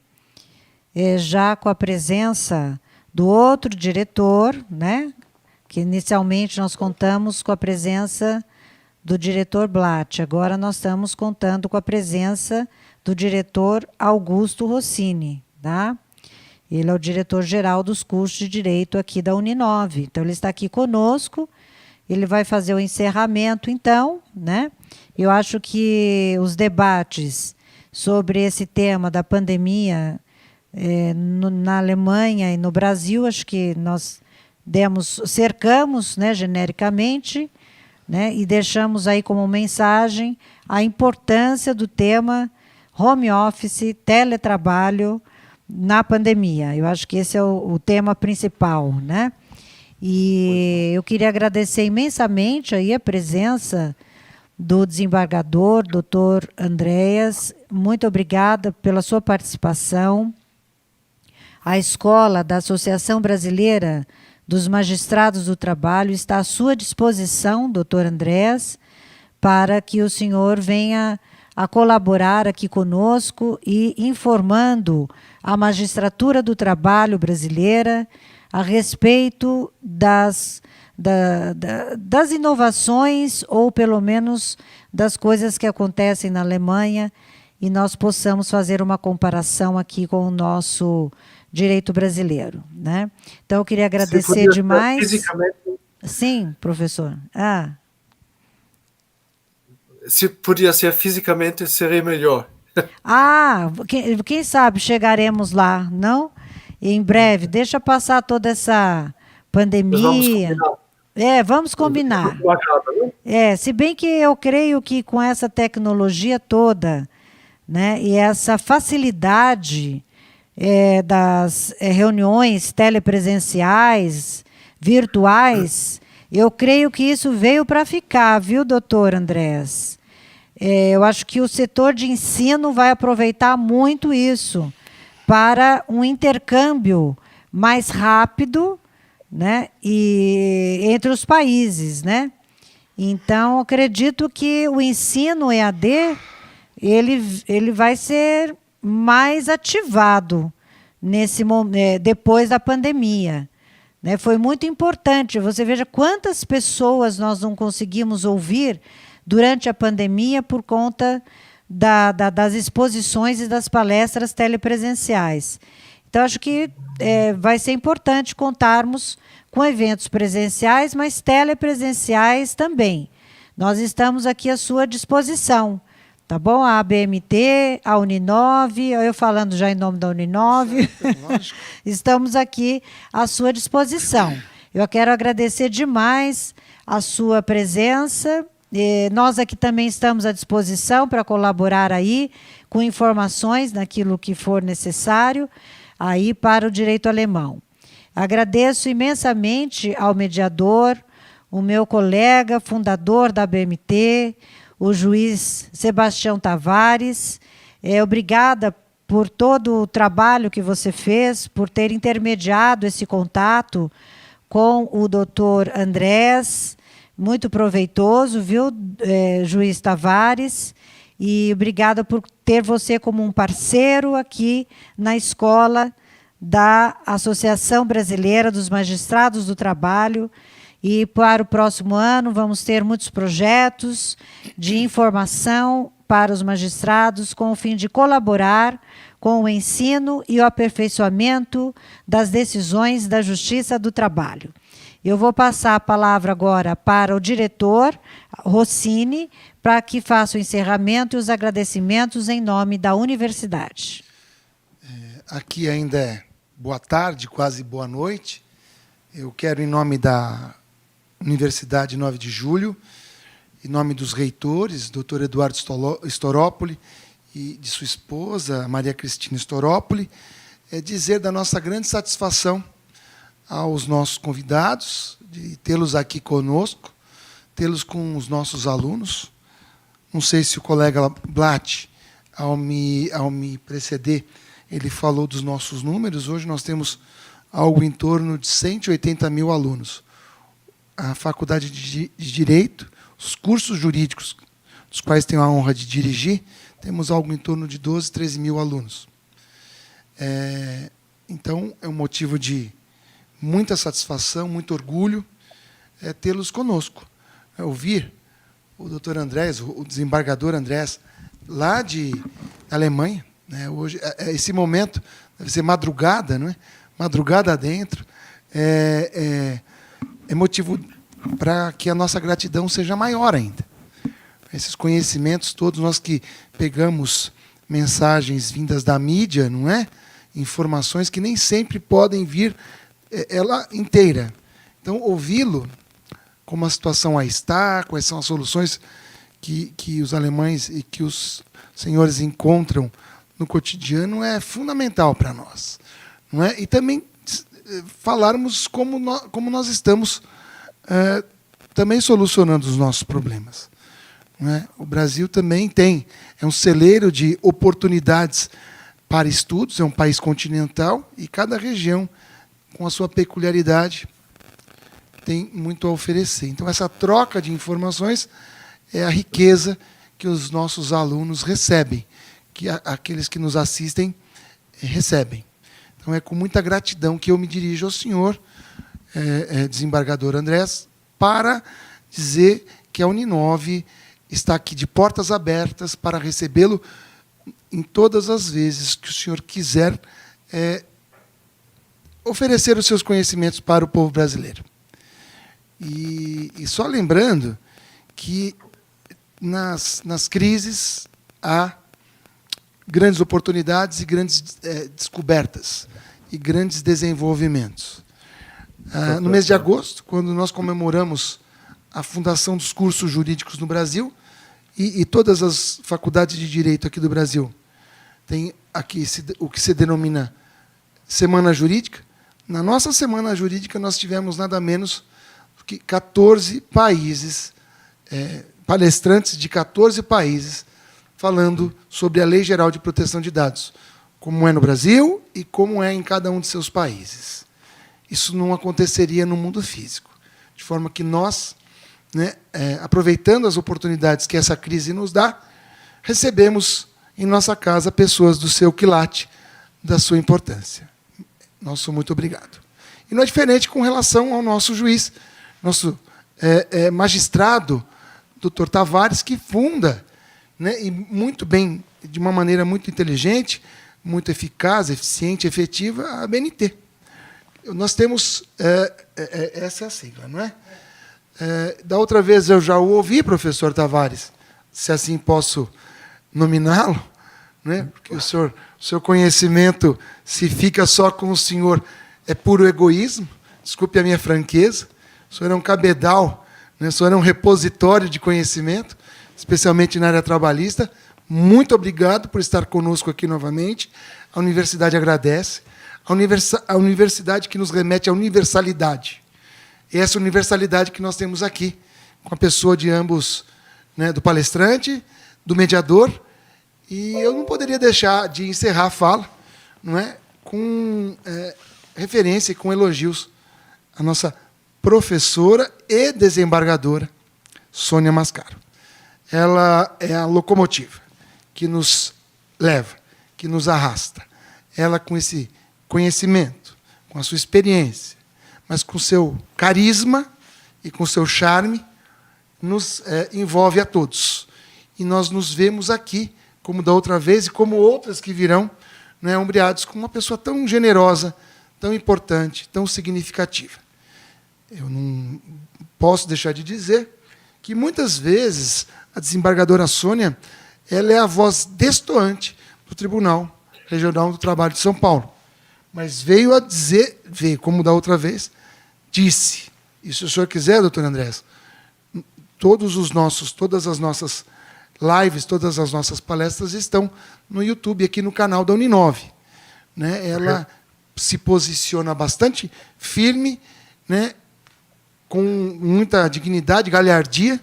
Speaker 2: já com a presença do outro diretor, né? Que inicialmente nós contamos com a presença do diretor Blatt. Agora nós estamos contando com a presença do diretor Augusto Rossini, tá? Ele é o diretor-geral dos cursos de Direito aqui da Uninove. Então, ele está aqui conosco, ele vai fazer o encerramento, então, né? Eu acho que os debates sobre esse tema da pandemia na Alemanha e no Brasil, acho que nós cercamos, né, genericamente, né? E deixamos aí como mensagem a importância do tema home office, teletrabalho na pandemia. Eu acho que esse é o tema principal, né? E eu queria agradecer imensamente aí a presença do desembargador, doutor Andréas. Muito obrigada pela sua participação. A escola da Associação Brasileira dos Magistrados do Trabalho está à sua disposição, doutor Andréas, para que o senhor venha a colaborar aqui conosco e informando a magistratura do trabalho brasileira a respeito das inovações, ou pelo menos das coisas que acontecem na Alemanha, e nós possamos fazer uma comparação aqui com o nosso direito brasileiro, né? Então, eu queria agradecer demais. Sim, professor.
Speaker 4: Se podia ser fisicamente, seria melhor.
Speaker 2: Quem sabe chegaremos lá, não? E em breve, deixa passar toda essa pandemia. Vamos combinar. Se bem que eu creio que com essa tecnologia toda, né, e essa facilidade das reuniões telepresenciais, virtuais, eu creio que isso veio para ficar, viu, doutor Andréas? Eu acho que o setor de ensino vai aproveitar muito isso para um intercâmbio mais rápido, né, e entre os países, né? Então, acredito que o ensino EAD ele vai ser mais ativado depois da pandemia, né? Foi muito importante. Você veja quantas pessoas nós não conseguimos ouvir durante a pandemia por conta das exposições e das palestras telepresenciais. Então, acho que vai ser importante contarmos com eventos presenciais, mas telepresenciais também. Nós estamos aqui à sua disposição, tá bom? A ABMT, a Uninove, eu falando já em nome da Uninove, estamos aqui à sua disposição. Eu quero agradecer demais a sua presença. Nós aqui também estamos à disposição para colaborar aí com informações naquilo que for necessário aí para o direito alemão. Agradeço imensamente ao mediador, o meu colega, fundador da BMT, o juiz Sebastião Tavares. Obrigada por todo o trabalho que você fez, por ter intermediado esse contato com o doutor Andréas. Muito proveitoso, viu, juiz Tavares? E obrigada por ter você como um parceiro aqui na escola da Associação Brasileira dos Magistrados do Trabalho. E para o próximo ano vamos ter muitos projetos de informação para os magistrados com o fim de colaborar com o ensino e o aperfeiçoamento das decisões da Justiça do Trabalho. Eu vou passar a palavra agora para o diretor Rossini, para que faça o encerramento e os agradecimentos em nome da universidade.
Speaker 5: Aqui ainda é boa tarde, quase boa noite. Eu quero, em nome da Universidade 9 de Julho, em nome dos reitores, doutor Eduardo Storópoli, e de sua esposa, Maria Cristina Storópoli, dizer da nossa grande satisfação aos nossos convidados, de tê-los aqui conosco, tê-los com os nossos alunos. Não sei se o colega Blatt, ao me preceder, ele falou dos nossos números. Hoje nós temos algo em torno de 180 mil alunos. A Faculdade de Direito, os cursos jurídicos, dos quais tenho a honra de dirigir, temos algo em torno de 12, 13 mil alunos. Então, é um motivo de muita satisfação, muito orgulho tê-los conosco. Ouvir o doutor Andréas, o desembargador Andréas, lá de Alemanha, né? Hoje, esse momento deve ser madrugada, não é? Madrugada adentro, é motivo para que a nossa gratidão seja maior ainda. Esses conhecimentos todos, nós que pegamos mensagens vindas da mídia, não é? Informações que nem sempre podem vir ela inteira. Então, ouvi-lo como a situação aí está, quais são as soluções que os alemães e que os senhores encontram no cotidiano é fundamental para nós. Não é? E também falarmos como nós estamos também solucionando os nossos problemas. Não é? O Brasil também é um celeiro de oportunidades para estudos, é um país continental, e cada região, com a sua peculiaridade, tem muito a oferecer. Então, essa troca de informações é a riqueza que os nossos alunos recebem, que aqueles que nos assistem recebem. Então, é com muita gratidão que eu me dirijo ao senhor, desembargador Andrés, para dizer que a Uninove está aqui de portas abertas para recebê-lo em todas as vezes que o senhor quiser oferecer os seus conhecimentos para o povo brasileiro. E só lembrando que nas crises há grandes oportunidades e grandes descobertas e grandes desenvolvimentos. No mês de agosto, quando nós comemoramos a fundação dos cursos jurídicos no Brasil, e todas as faculdades de direito aqui do Brasil têm aqui o que se denomina Semana Jurídica. Na nossa Semana Jurídica, nós tivemos nada menos do que 14 países, palestrantes de 14 países, falando sobre a Lei Geral de Proteção de Dados, como é no Brasil e como é em cada um de seus países. Isso não aconteceria no mundo físico. De forma que nós, aproveitando as oportunidades que essa crise nos dá, recebemos em nossa casa pessoas do seu quilate, da sua importância. Nosso muito obrigado. E não é diferente com relação ao nosso juiz, nosso magistrado, Dr. Tavares, que funda, e muito bem, de uma maneira muito inteligente, muito eficaz, eficiente, efetiva, a ABNT. Nós temos... essa é a sigla, não é? Da outra vez eu já o ouvi, professor Tavares, se assim posso nominá-lo, né? Porque o seu conhecimento, se fica só com o senhor, é puro egoísmo, desculpe a minha franqueza, o senhor é um cabedal, né? O senhor é um repositório de conhecimento, especialmente na área trabalhista. Muito obrigado por estar conosco aqui novamente. A universidade agradece. A universidade que nos remete à universalidade. E essa universalidade que nós temos aqui, com a pessoa de ambos, do palestrante, do mediador. E eu não poderia deixar de encerrar a fala, com referência e com elogios à nossa professora e desembargadora, Sônia Mascaro. Ela é a locomotiva que nos leva, que nos arrasta. Ela, com esse conhecimento, com a sua experiência, mas com o seu carisma e com o seu charme, nos envolve a todos. E nós nos vemos aqui, como da outra vez, e como outras que virão, ombreados com uma pessoa tão generosa, tão importante, tão significativa. Eu não posso deixar de dizer que, muitas vezes, a desembargadora Sônia, ela é a voz destoante do Tribunal Regional do Trabalho de São Paulo. Mas veio a dizer, como da outra vez, disse. E se o senhor quiser, doutor Andrés, todas as nossas lives, todas as nossas palestras estão no YouTube, aqui no canal da Uninove. Ela se posiciona bastante firme, com muita dignidade, galhardia,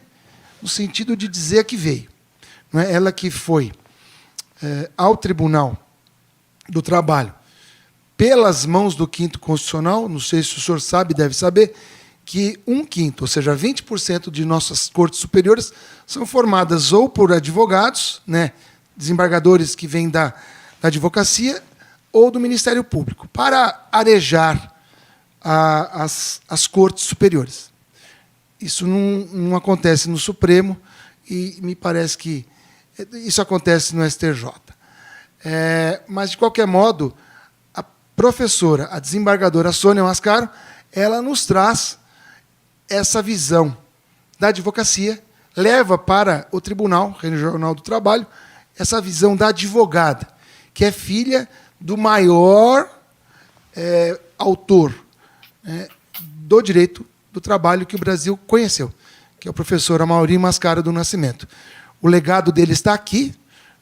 Speaker 5: no sentido de dizer que veio. Ela que foi ao Tribunal do Trabalho pelas mãos do 5º Constitucional, não sei se o senhor sabe, deve saber, que 1/5, ou seja, 20% de nossas cortes superiores são formadas ou por advogados, desembargadores que vêm da advocacia, ou do Ministério Público, para arejar as cortes superiores. Isso não acontece no Supremo, e me parece que isso acontece no STJ. Mas, de qualquer modo, a professora, a desembargadora Sônia Mascaro, ela nos traz essa visão da advocacia, leva para o Tribunal Regional do Trabalho essa visão da advogada, que é filha do maior autor do direito do trabalho que o Brasil conheceu, que é o professor Amaury Mascaro do Nascimento. O legado dele está aqui,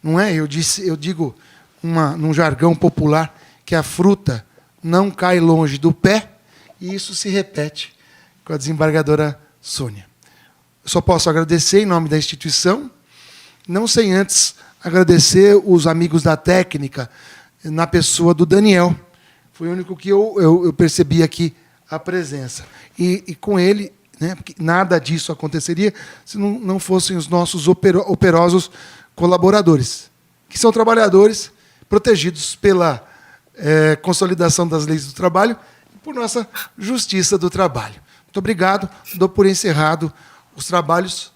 Speaker 5: não é? Eu digo num jargão popular que a fruta não cai longe do pé, e isso se repete com a desembargadora Sônia. Eu só posso agradecer em nome da instituição, não sem antes agradecer os amigos da técnica, na pessoa do Daniel. Foi o único que eu percebi aqui a presença. E com ele, né, porque nada disso aconteceria se não fossem os nossos operosos colaboradores, que são trabalhadores protegidos pela consolidação das leis do trabalho e por nossa justiça do trabalho. Muito obrigado. Dou por encerrado os trabalhos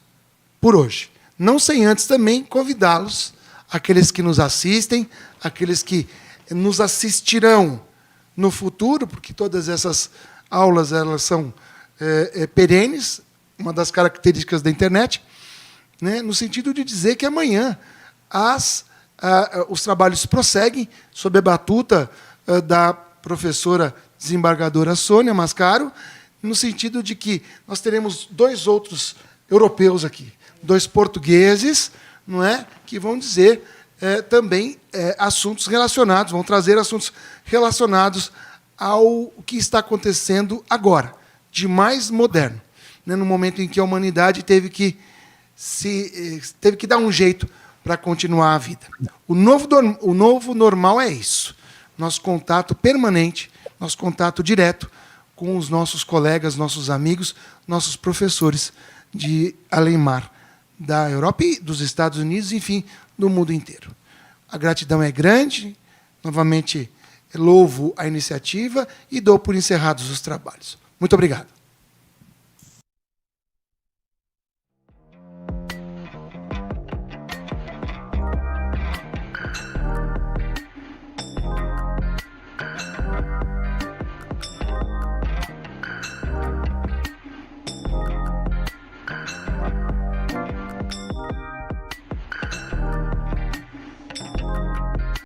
Speaker 5: por hoje. Não sem antes também convidá-los, aqueles que nos assistem, aqueles que nos assistirão no futuro, porque todas essas aulas elas são perenes, uma das características da internet, né, no sentido de dizer que amanhã os trabalhos prosseguem sob a batuta da professora desembargadora Sônia Mascaro, no sentido de que nós teremos 2 outros europeus aqui, 2 portugueses, não é, que vão dizer também assuntos relacionados, vão trazer assuntos relacionados ao que está acontecendo agora, de mais moderno, né, no momento em que a humanidade teve que dar um jeito para continuar a vida. O novo normal é isso, nosso contato permanente, nosso contato direto com os nossos colegas, nossos amigos, nossos professores de além-mar, da Europa e dos Estados Unidos, enfim, do mundo inteiro. A gratidão é grande, novamente louvo a iniciativa e dou por encerrados os trabalhos. Muito obrigado.